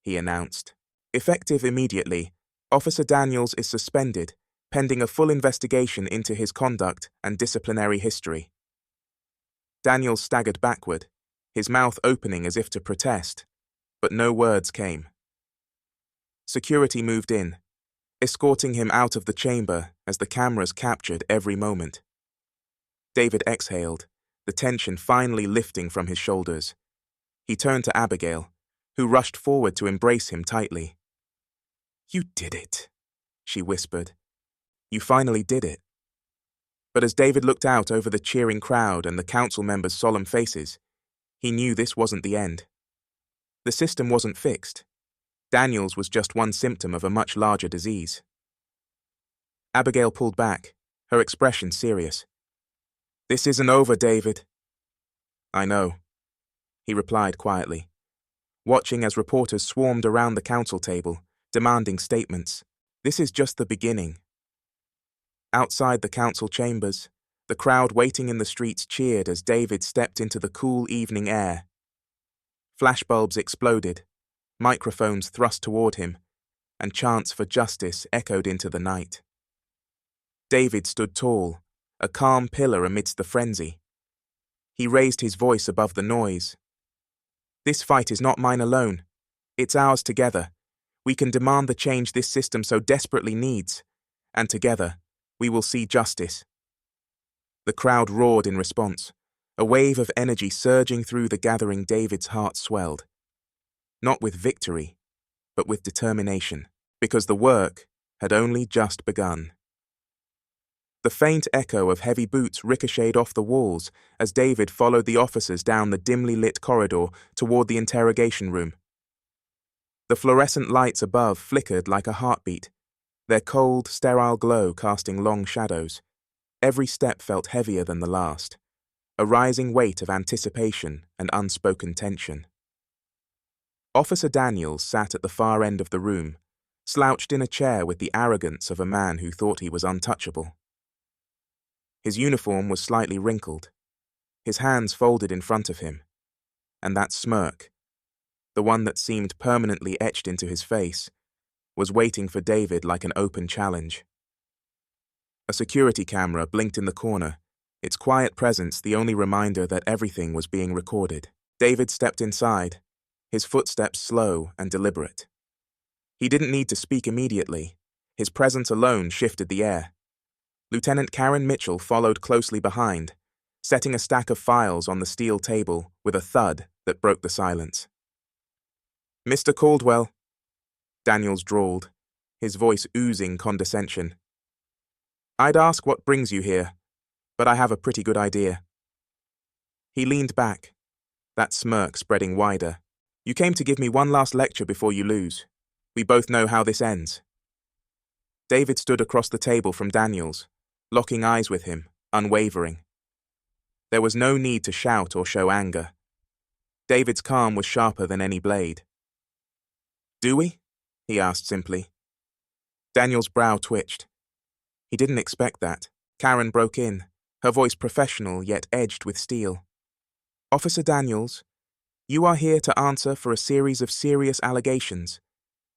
he announced. "Effective immediately, Officer Daniels is suspended, pending a full investigation into his conduct and disciplinary history." Daniels staggered backward, his mouth opening as if to protest, but no words came. Security moved in, escorting him out of the chamber as the cameras captured every moment. David exhaled, the tension finally lifting from his shoulders. He turned to Abigail, who rushed forward to embrace him tightly. "You did it," she whispered. "You finally did it." But as David looked out over the cheering crowd and the council members' solemn faces, he knew this wasn't the end. The system wasn't fixed. Daniels was just one symptom of a much larger disease. Abigail pulled back, her expression serious. "This isn't over, David." "I know," he replied quietly, watching as reporters swarmed around the council table, demanding statements. "This is just the beginning." Outside the council chambers, the crowd waiting in the streets cheered as David stepped into the cool evening air. Flashbulbs exploded, microphones thrust toward him, and chants for justice echoed into the night. David stood tall, a calm pillar amidst the frenzy. He raised his voice above the noise. "This fight is not mine alone. It's ours together. We can demand the change this system so desperately needs, and together, we will see justice." The crowd roared in response, a wave of energy surging through the gathering. David's heart swelled. Not with victory, but with determination, because the work had only just begun. The faint echo of heavy boots ricocheted off the walls as David followed the officers down the dimly lit corridor toward the interrogation room. The fluorescent lights above flickered like a heartbeat, their cold, sterile glow casting long shadows. Every step felt heavier than the last, a rising weight of anticipation and unspoken tension. Officer Daniels sat at the far end of the room, slouched in a chair with the arrogance of a man who thought he was untouchable. His uniform was slightly wrinkled, his hands folded in front of him, and that smirk, the one that seemed permanently etched into his face, was waiting for David like an open challenge. A security camera blinked in the corner, its quiet presence the only reminder that everything was being recorded. David stepped inside, his footsteps slow and deliberate. He didn't need to speak immediately. His presence alone shifted the air. Lieutenant Karen Mitchell followed closely behind, setting a stack of files on the steel table with a thud that broke the silence. "Mr. Caldwell," Daniels drawled, his voice oozing condescension. "I'd ask what brings you here, but I have a pretty good idea." He leaned back, that smirk spreading wider. "You came to give me one last lecture before you lose. We both know how this ends." David stood across the table from Daniels, locking eyes with him, unwavering. There was no need to shout or show anger. David's calm was sharper than any blade. "Do we?" he asked simply. Daniel's brow twitched. He didn't expect that. Karen broke in, her voice professional yet edged with steel. "Officer Daniels, you are here to answer for a series of serious allegations: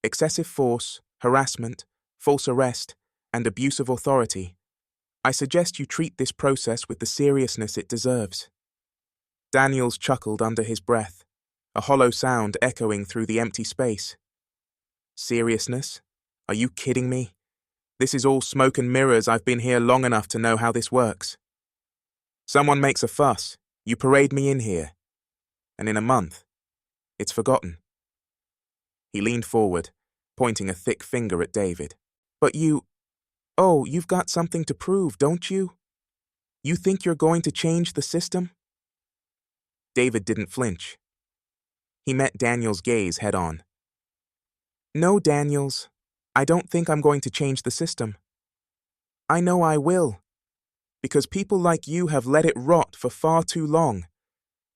excessive force, harassment, false arrest, and abuse of authority. I suggest you treat this process with the seriousness it deserves." Daniels chuckled under his breath, a hollow sound echoing through the empty space. "Seriousness? Are you kidding me? This is all smoke and mirrors. I've been here long enough to know how this works. Someone makes a fuss, you parade me in here, and in a month, it's forgotten." He leaned forward, pointing a thick finger at David. "But you've got something to prove, don't you? You think you're going to change the system?" David didn't flinch. He met Daniels' gaze head on. "No, Daniels, I don't think I'm going to change the system. I know I will, because people like you have let it rot for far too long.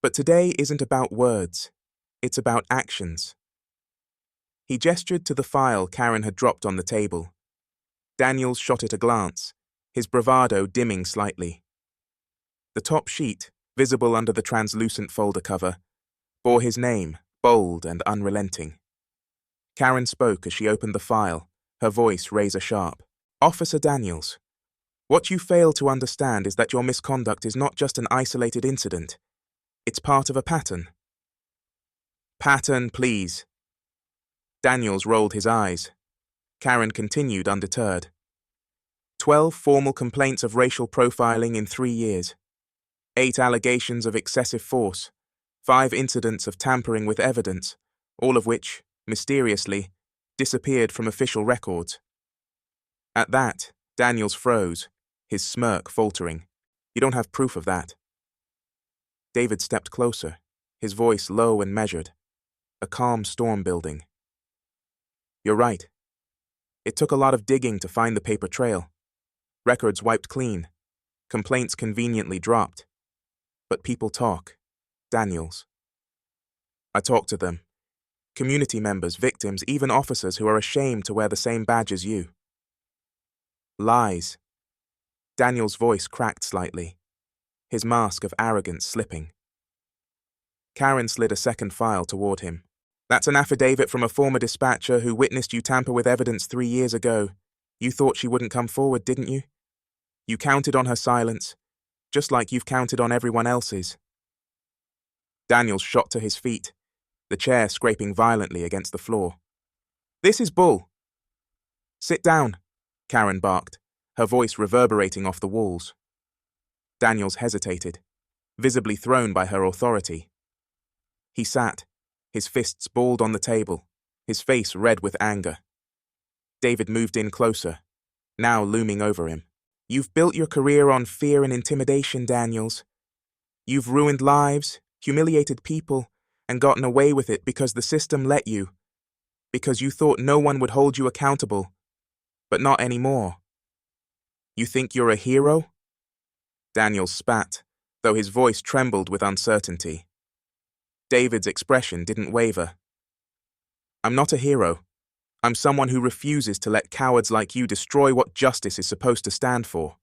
But today isn't about words, it's about actions." He gestured to the file Karen had dropped on the table. Daniels shot it a glance, his bravado dimming slightly. The top sheet, visible under the translucent folder cover, bore his name, bold and unrelenting. Karen spoke as she opened the file, her voice razor-sharp. "Officer Daniels, what you fail to understand is that your misconduct is not just an isolated incident. It's part of a pattern." "Pattern, please." Daniels rolled his eyes. Karen continued undeterred. 12 formal complaints of racial profiling in 3 years. 8 allegations of excessive force. 5 incidents of tampering with evidence, all of which, mysteriously, disappeared from official records. At that, Daniels froze, his smirk faltering. "You don't have proof of that." David stepped closer, his voice low and measured, a calm storm building. "You're right. It took a lot of digging to find the paper trail. Records wiped clean, complaints conveniently dropped. But people talk, Daniels. I talked to them. Community members, victims, even officers who are ashamed to wear the same badge as you. Lies." Daniel's voice cracked slightly, his mask of arrogance slipping. Karen slid a second file toward him. "That's an affidavit from a former dispatcher who witnessed you tamper with evidence 3 years ago. You thought she wouldn't come forward, didn't you? You counted on her silence, just like you've counted on everyone else's." Daniels shot to his feet, the chair scraping violently against the floor. "This is bull." "Sit down," Karen barked, her voice reverberating off the walls. Daniels hesitated, visibly thrown by her authority. He sat, his fists balled on the table, his face red with anger. David moved in closer, now looming over him. "You've built your career on fear and intimidation, Daniels. You've ruined lives, humiliated people, and gotten away with it because the system let you, because you thought no one would hold you accountable, but not anymore. You think you're a hero?" Daniels spat, though his voice trembled with uncertainty. David's expression didn't waver. "I'm not a hero. I'm someone who refuses to let cowards like you destroy what justice is supposed to stand for.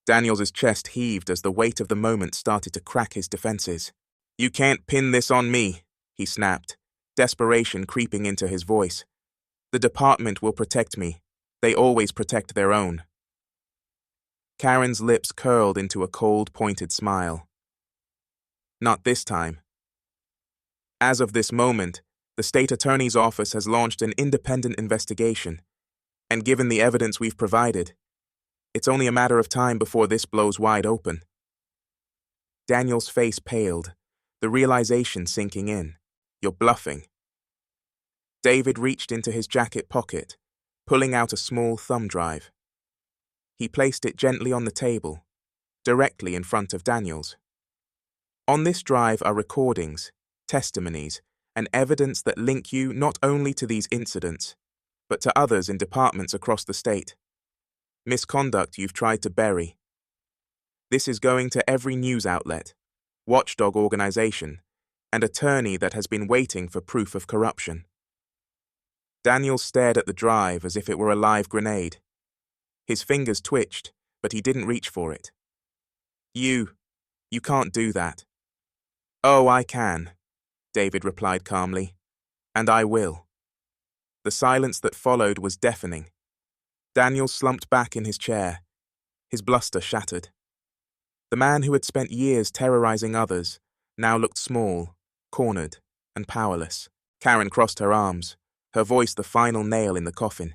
Daniels's chest heaved as the weight of the moment started to crack his defenses. You can't pin this on me, he snapped, desperation creeping into his voice. The department will protect me. They always protect their own. Karen's lips curled into a cold, pointed smile. Not this time. As of this moment, the state attorney's office has launched an independent investigation, and given the evidence we've provided, it's only a matter of time before this blows wide open. Daniel's face paled, the realization sinking in. You're bluffing. David reached into his jacket pocket, pulling out a small thumb drive. He placed it gently on the table, directly in front of Daniel's. On this drive are recordings, testimonies, and evidence that link you not only to these incidents, but to others in departments across the state. Misconduct you've tried to bury. This is going to every news outlet, watchdog organization, and attorney that has been waiting for proof of corruption. Daniel stared at the drive as if it were a live grenade. His fingers twitched, but he didn't reach for it. You can't do that. Oh, I can, David replied calmly. And I will. The silence that followed was deafening. Daniel slumped back in his chair, his bluster shattered. The man who had spent years terrorizing others now looked small, cornered, and powerless. Karen crossed her arms, her voice the final nail in the coffin.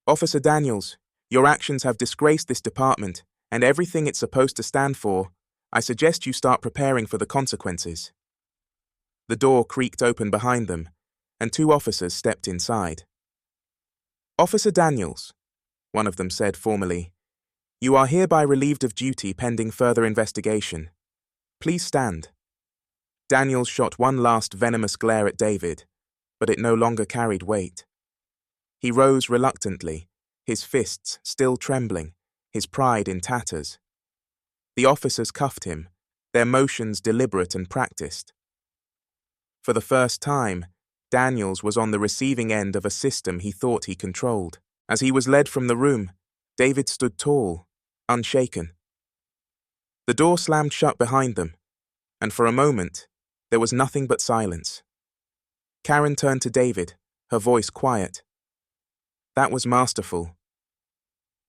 Officer Daniels, your actions have disgraced this department and everything it's supposed to stand for. I suggest you start preparing for the consequences. The door creaked open behind them, and 2 officers stepped inside. Officer Daniels, one of them said formally, you are hereby relieved of duty pending further investigation. Please stand. Daniels shot one last venomous glare at David, but it no longer carried weight. He rose reluctantly, his fists still trembling, his pride in tatters. The officers cuffed him, their motions deliberate and practiced. For the first time, Daniels was on the receiving end of a system he thought he controlled. As he was led from the room, David stood tall, unshaken. The door slammed shut behind them, and for a moment, there was nothing but silence. Karen turned to David, her voice quiet. That was masterful.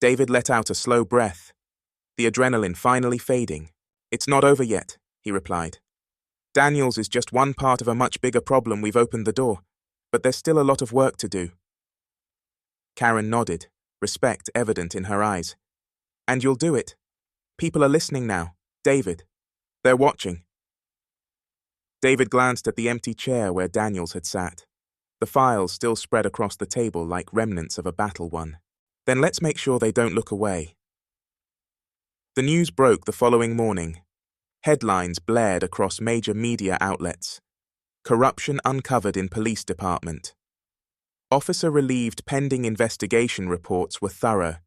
David let out a slow breath, the adrenaline finally fading. It's not over yet, he replied. Daniels is just one part of a much bigger problem. We've opened the door, but there's still a lot of work to do. Karen nodded, respect evident in her eyes. And you'll do it. People are listening now, David. They're watching. David glanced at the empty chair where Daniels had sat, the files still spread across the table like remnants of a battle won. Then let's make sure they don't look away. The news broke the following morning. Headlines blared across major media outlets. Corruption uncovered in police department. Officer relieved pending investigation reports were thorough,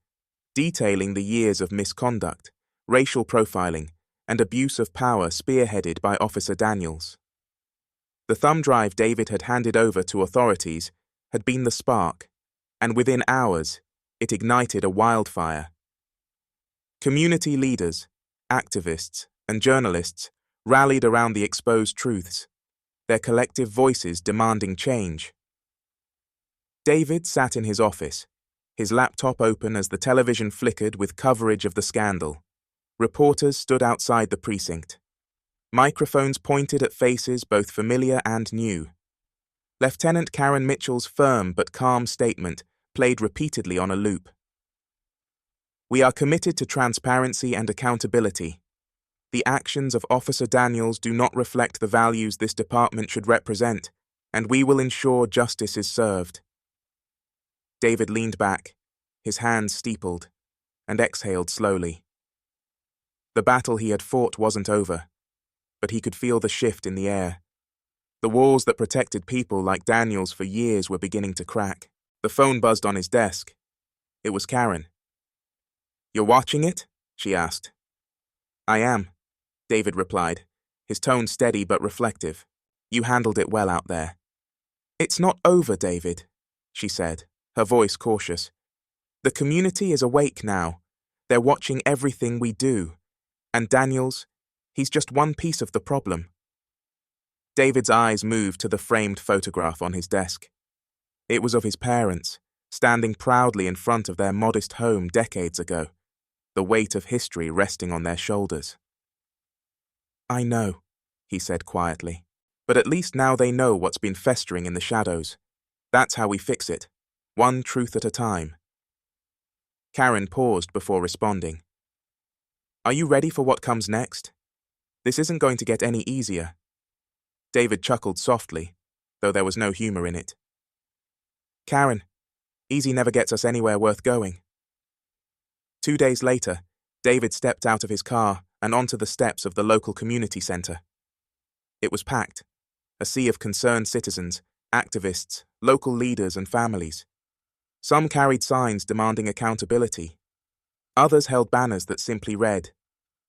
detailing the years of misconduct, racial profiling, and abuse of power spearheaded by Officer Daniels. The thumb drive David had handed over to authorities had been the spark, and within hours, it ignited a wildfire. Community leaders, activists, and journalists rallied around the exposed truths, their collective voices demanding change. David sat in his office, his laptop open as the television flickered with coverage of the scandal. Reporters stood outside the precinct. Microphones pointed at faces both familiar and new. Lieutenant Karen Mitchell's firm but calm statement played repeatedly on a loop. We are committed to transparency and accountability. The actions of Officer Daniels do not reflect the values this department should represent, and we will ensure justice is served. David leaned back, his hands steepled, and exhaled slowly. The battle he had fought wasn't over, but he could feel the shift in the air. The walls that protected people like Daniels for years were beginning to crack. The phone buzzed on his desk. It was Karen. You're watching it? She asked. I am, David replied, his tone steady but reflective. You handled it well out there. It's not over, David, she said, her voice cautious. The community is awake now. They're watching everything we do. And Daniels, he's just one piece of the problem. David's eyes moved to the framed photograph on his desk. It was of his parents, standing proudly in front of their modest home decades ago, the weight of history resting on their shoulders. I know, he said quietly, but at least now they know what's been festering in the shadows. That's how we fix it, one truth at a time. Karen paused before responding. Are you ready for what comes next? This isn't going to get any easier. David chuckled softly, though there was no humor in it. Karen, easy never gets us anywhere worth going. 2 days later, David stepped out of his car and onto the steps of the local community center. It was packed, a sea of concerned citizens, activists, local leaders and families. Some carried signs demanding accountability. Others held banners that simply read,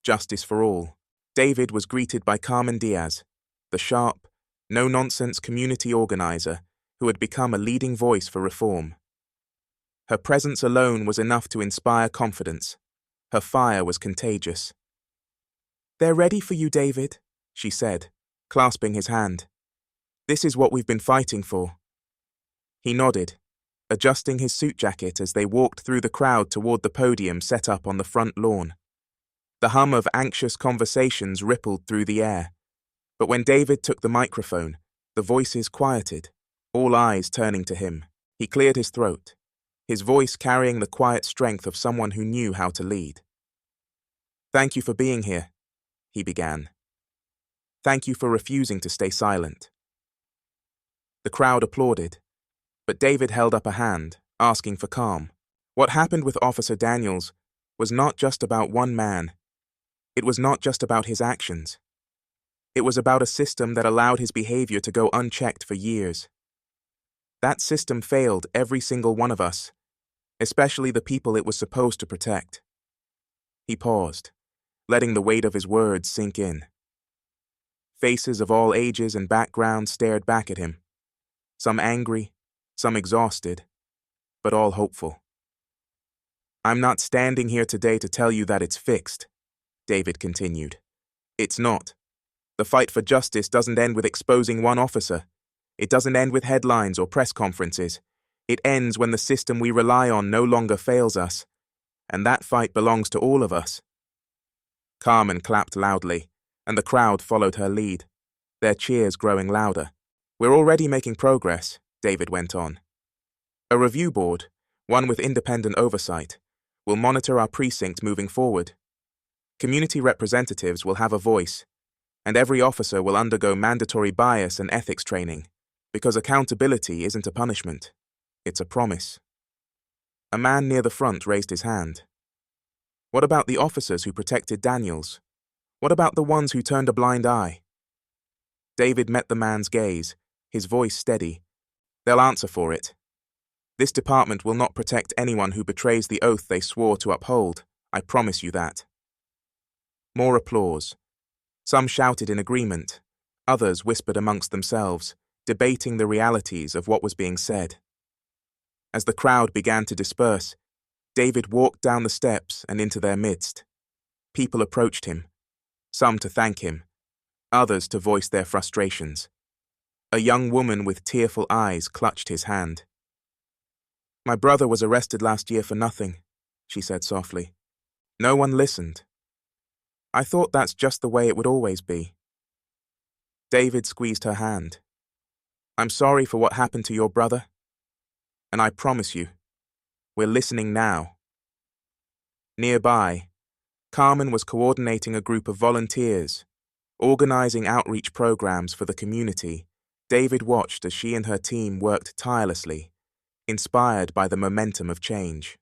Justice for All. David was greeted by Carmen Diaz, the sharp, no-nonsense community organizer who had become a leading voice for reform. Her presence alone was enough to inspire confidence. Her fire was contagious. They're ready for you, David, she said, clasping his hand. This is what we've been fighting for. He nodded, adjusting his suit jacket as they walked through the crowd toward the podium set up on the front lawn. The hum of anxious conversations rippled through the air, but when David took the microphone, the voices quieted, all eyes turning to him. He cleared his throat, his voice carrying the quiet strength of someone who knew how to lead. Thank you for being here, he began. Thank you for refusing to stay silent. The crowd applauded, but David held up a hand, asking for calm. What happened with Officer Daniels was not just about one man. It was not just about his actions. It was about a system that allowed his behavior to go unchecked for years. That system failed every single one of us, especially the people it was supposed to protect. He paused, letting the weight of his words sink in. Faces of all ages and backgrounds stared back at him, some angry, some exhausted, but all hopeful. I'm not standing here today to tell you that it's fixed, David continued. It's not. The fight for justice doesn't end with exposing one officer. It doesn't end with headlines or press conferences. It ends when the system we rely on no longer fails us, and that fight belongs to all of us. Carmen clapped loudly, and the crowd followed her lead, their cheers growing louder. We're already making progress, David went on. A review board, one with independent oversight, will monitor our precinct moving forward. Community representatives will have a voice, and every officer will undergo mandatory bias and ethics training, because accountability isn't a punishment, it's a promise. A man near the front raised his hand. What about the officers who protected Daniels? What about the ones who turned a blind eye? David met the man's gaze, his voice steady. They'll answer for it. This department will not protect anyone who betrays the oath they swore to uphold, I promise you that. More applause. Some shouted in agreement, others whispered amongst themselves, debating the realities of what was being said. As the crowd began to disperse, David walked down the steps and into their midst. People approached him, some to thank him, others to voice their frustrations. A young woman with tearful eyes clutched his hand. My brother was arrested last year for nothing, she said softly. No one listened. I thought that's just the way it would always be. David squeezed her hand. I'm sorry for what happened to your brother. And I promise you, we're listening now. Nearby, Carmen was coordinating a group of volunteers, organizing outreach programs for the community. David watched as she and her team worked tirelessly, inspired by the momentum of change.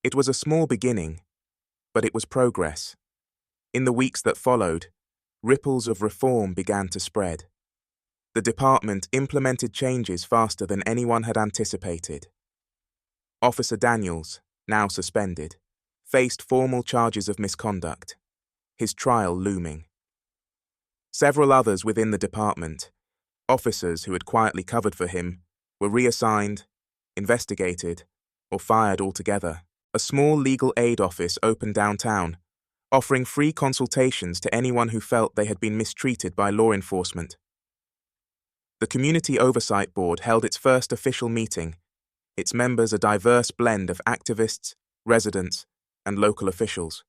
It was a small beginning, but it was progress. In the weeks that followed, ripples of reform began to spread. The department implemented changes faster than anyone had anticipated. Officer Daniels, now suspended, faced formal charges of misconduct, his trial looming. Several others within the department, Officers who had quietly covered for him were reassigned, investigated, or fired altogether. A small legal aid office opened downtown, offering free consultations to anyone who felt they had been mistreated by law enforcement. The Community Oversight Board held its first official meeting, its members a diverse blend of activists, residents, and local officials.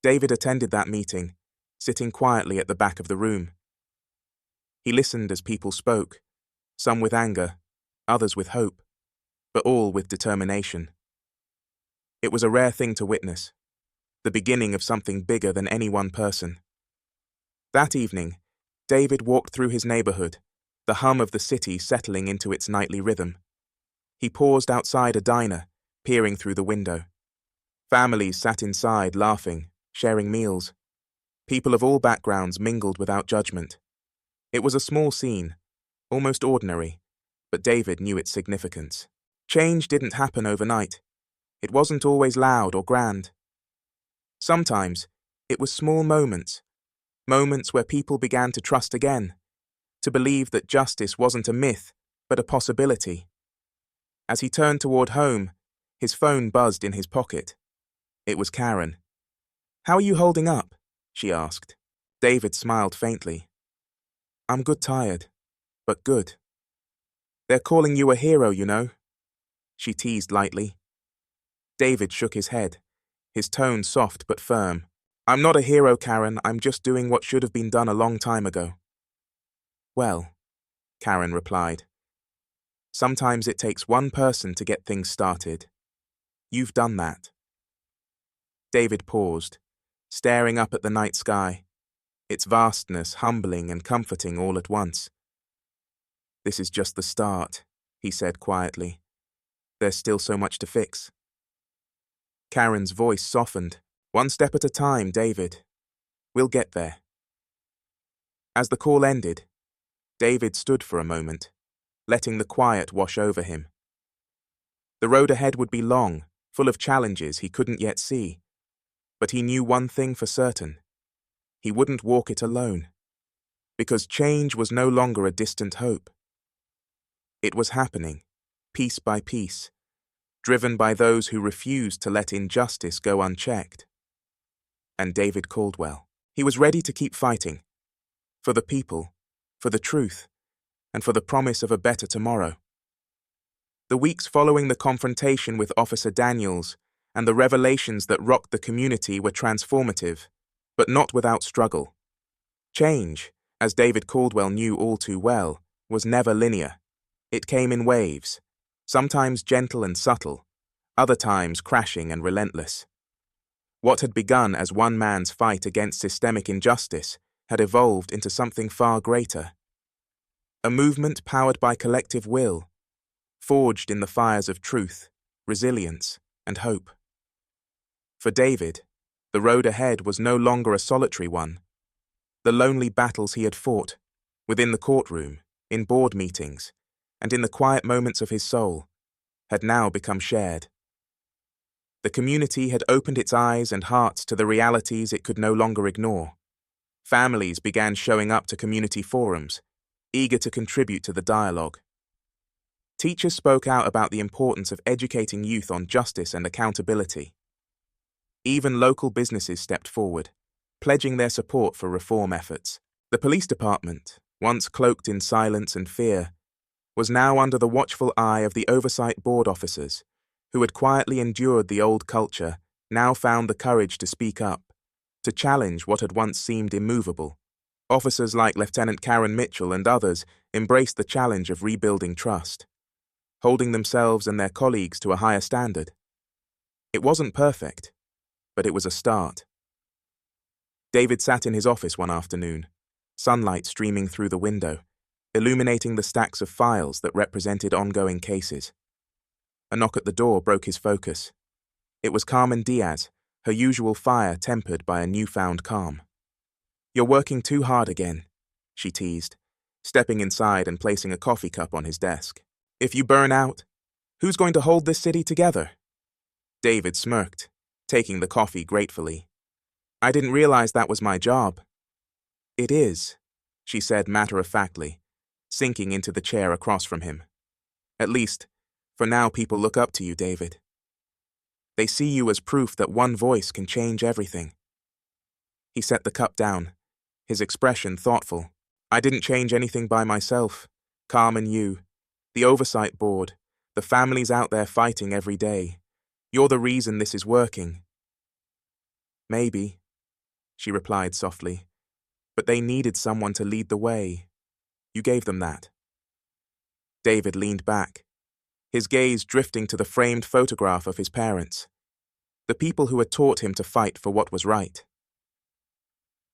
David attended that meeting, sitting quietly at the back of the room. He listened as people spoke, some with anger, others with hope, but all with determination. It was a rare thing to witness, the beginning of something bigger than any one person. That evening, David walked through his neighborhood, the hum of the city settling into its nightly rhythm. He paused outside a diner, peering through the window. Families sat inside, laughing, sharing meals. People of all backgrounds mingled without judgment. It was a small scene, almost ordinary, but David knew its significance. Change didn't happen overnight. It wasn't always loud or grand. Sometimes, it was small moments where people began to trust again, to believe that justice wasn't a myth, but a possibility. As he turned toward home, his phone buzzed in his pocket. It was Karen. "How are you holding up?" she asked. David smiled faintly. "I'm good tired, but good. They're calling you a hero, you know," she teased lightly. David shook his head, his tone soft but firm. "I'm not a hero, Karen. I'm just doing what should have been done a long time ago." "Well," Karen replied, "sometimes it takes one person to get things started. You've done that." David paused, staring up at the night sky, its vastness humbling and comforting all at once. "This is just the start," he said quietly. "There's still so much to fix." Karen's voice softened. "One step at a time, David. We'll get there." As the call ended, David stood for a moment, letting the quiet wash over him. The road ahead would be long, full of challenges he couldn't yet see, but he knew one thing for certain. He wouldn't walk it alone, because change was no longer a distant hope. It was happening, piece by piece, driven by those who refused to let injustice go unchecked. And David Caldwell. He was ready to keep fighting. For the people, for the truth, and for the promise of a better tomorrow. The weeks following the confrontation with Officer Daniels and the revelations that rocked the community were transformative, but not without struggle. Change, as David Caldwell knew all too well, was never linear. It came in waves, sometimes gentle and subtle, other times crashing and relentless. What had begun as one man's fight against systemic injustice had evolved into something far greater. A movement powered by collective will, forged in the fires of truth, resilience, and hope. For David, the road ahead was no longer a solitary one. The lonely battles he had fought, within the courtroom, in board meetings, and in the quiet moments of his soul, had now become shared. The community had opened its eyes and hearts to the realities it could no longer ignore. Families began showing up to community forums, eager to contribute to the dialogue. Teachers spoke out about the importance of educating youth on justice and accountability. Even local businesses stepped forward, pledging their support for reform efforts. The police department, once cloaked in silence and fear, was now under the watchful eye of the oversight board officers, who had quietly endured the old culture, now found the courage to speak up, to challenge what had once seemed immovable. Officers like Lieutenant Karen Mitchell and others embraced the challenge of rebuilding trust, holding themselves and their colleagues to a higher standard. It wasn't perfect, but it was a start. David sat in his office one afternoon, sunlight streaming through the window, illuminating the stacks of files that represented ongoing cases. A knock at the door broke his focus. It was Carmen Diaz, her usual fire tempered by a newfound calm. "You're working too hard again," she teased, stepping inside and placing a coffee cup on his desk. "If you burn out, who's going to hold this city together?" David smirked, taking the coffee gratefully. "I didn't realize that was my job." "It is," she said matter-of-factly, sinking into the chair across from him. At least, for now people look up to you, David. They see you as proof that one voice can change everything. He set the cup down, his expression thoughtful. I didn't change anything by myself. Carmen, you, the oversight board, the families out there fighting every day. You're the reason this is working. Maybe, she replied softly, but they needed someone to lead the way. You gave them that. David leaned back, his gaze drifting to the framed photograph of his parents, the people who had taught him to fight for what was right.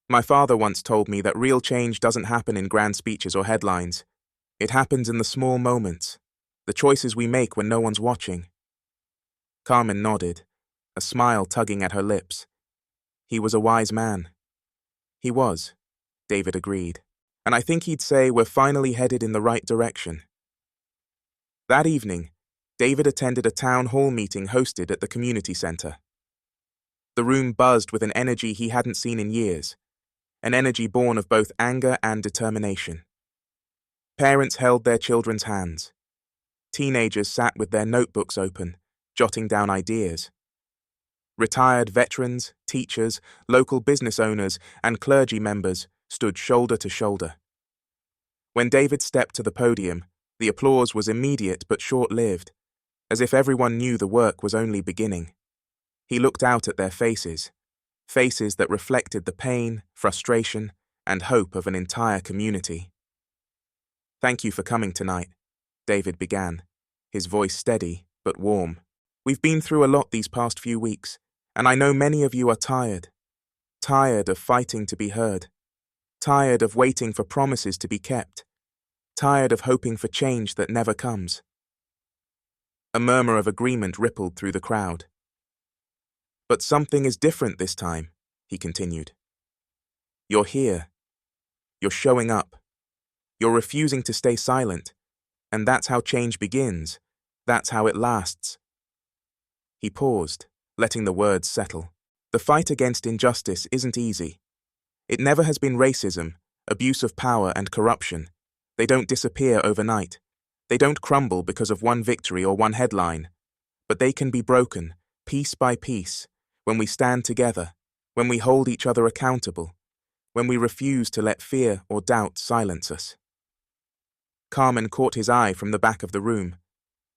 My father once told me that real change doesn't happen in grand speeches or headlines. It happens in the small moments, the choices we make when no one's watching. Carmen nodded, a smile tugging at her lips. He was a wise man. He was, David agreed, and I think he'd say we're finally headed in the right direction. That evening, David attended a town hall meeting hosted at the community center. The room buzzed with an energy he hadn't seen in years, an energy born of both anger and determination. Parents held their children's hands. Teenagers sat with their notebooks open, jotting down ideas. Retired veterans, teachers, local business owners, and clergy members stood shoulder to shoulder. When David stepped to the podium, the applause was immediate but short-lived, as if everyone knew the work was only beginning. He looked out at their faces, faces that reflected the pain, frustration, and hope of an entire community. Thank you for coming tonight, David began, his voice steady but warm. We've been through a lot these past few weeks, and I know many of you are tired. Tired of fighting to be heard. Tired of waiting for promises to be kept. Tired of hoping for change that never comes. A murmur of agreement rippled through the crowd. But something is different this time, he continued. You're here. You're showing up. You're refusing to stay silent, and that's how change begins. That's how it lasts. He paused, letting the words settle. The fight against injustice isn't easy. It never has been racism, abuse of power, and corruption. They don't disappear overnight. They don't crumble because of one victory or one headline. But they can be broken, piece by piece, when we stand together, when we hold each other accountable, when we refuse to let fear or doubt silence us. Carmen caught his eye from the back of the room,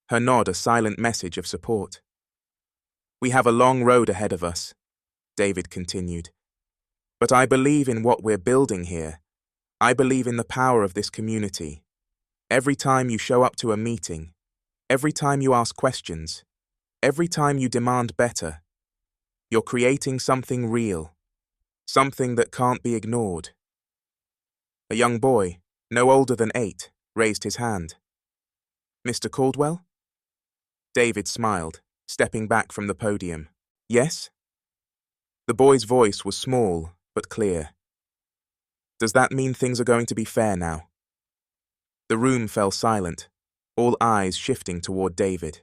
her nod a silent message of support. We have a long road ahead of us, David continued. But I believe in what we're building here. I believe in the power of this community. Every time you show up to a meeting, every time you ask questions, every time you demand better, you're creating something real, something that can't be ignored. A young boy, no older than 8, raised his hand. Mr. Caldwell? David smiled, stepping back from the podium. Yes? The boy's voice was small but clear. Does that mean things are going to be fair now? The room fell silent, all eyes shifting toward David.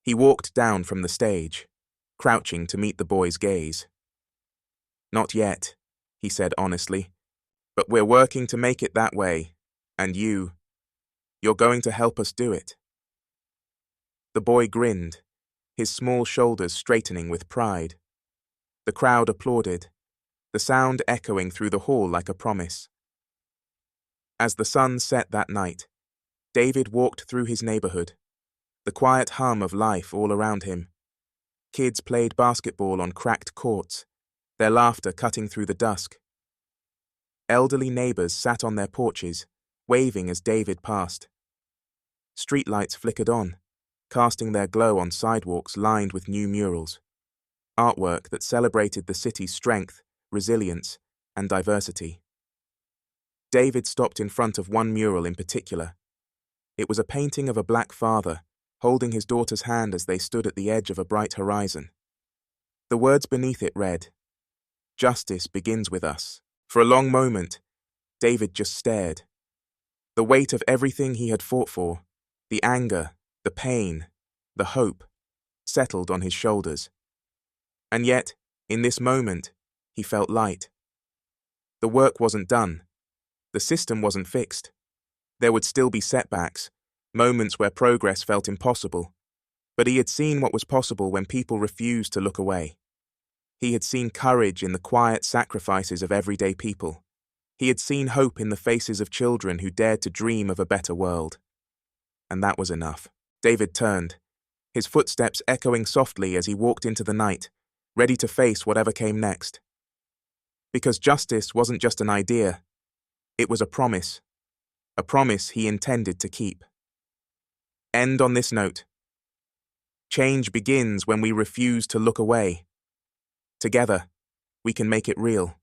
He walked down from the stage, crouching to meet the boy's gaze. Not yet, he said honestly, but we're working to make it that way, and you're going to help us do it. The boy grinned, his small shoulders straightening with pride. The crowd applauded, the sound echoing through the hall like a promise. As the sun set that night, David walked through his neighborhood, the quiet hum of life all around him. Kids played basketball on cracked courts, their laughter cutting through the dusk. Elderly neighbors sat on their porches, waving as David passed. Streetlights flickered on, casting their glow on sidewalks lined with new murals, artwork that celebrated the city's strength, resilience, and diversity. David stopped in front of one mural in particular. It was a painting of a black father, holding his daughter's hand as they stood at the edge of a bright horizon. The words beneath it read, "Justice begins with us." For a long moment, David just stared. The weight of everything he had fought for, the anger, the pain, the hope, settled on his shoulders. And yet, in this moment, he felt light. The work wasn't done. The system wasn't fixed. There would still be setbacks, moments where progress felt impossible, but he had seen what was possible when people refused to look away. He had seen courage in the quiet sacrifices of everyday people. He had seen hope in the faces of children who dared to dream of a better world. And that was enough. David turned, his footsteps echoing softly as he walked into the night, ready to face whatever came next. Because justice wasn't just an idea, it was a promise he intended to keep. End on this note. Change begins when we refuse to look away. Together, we can make it real.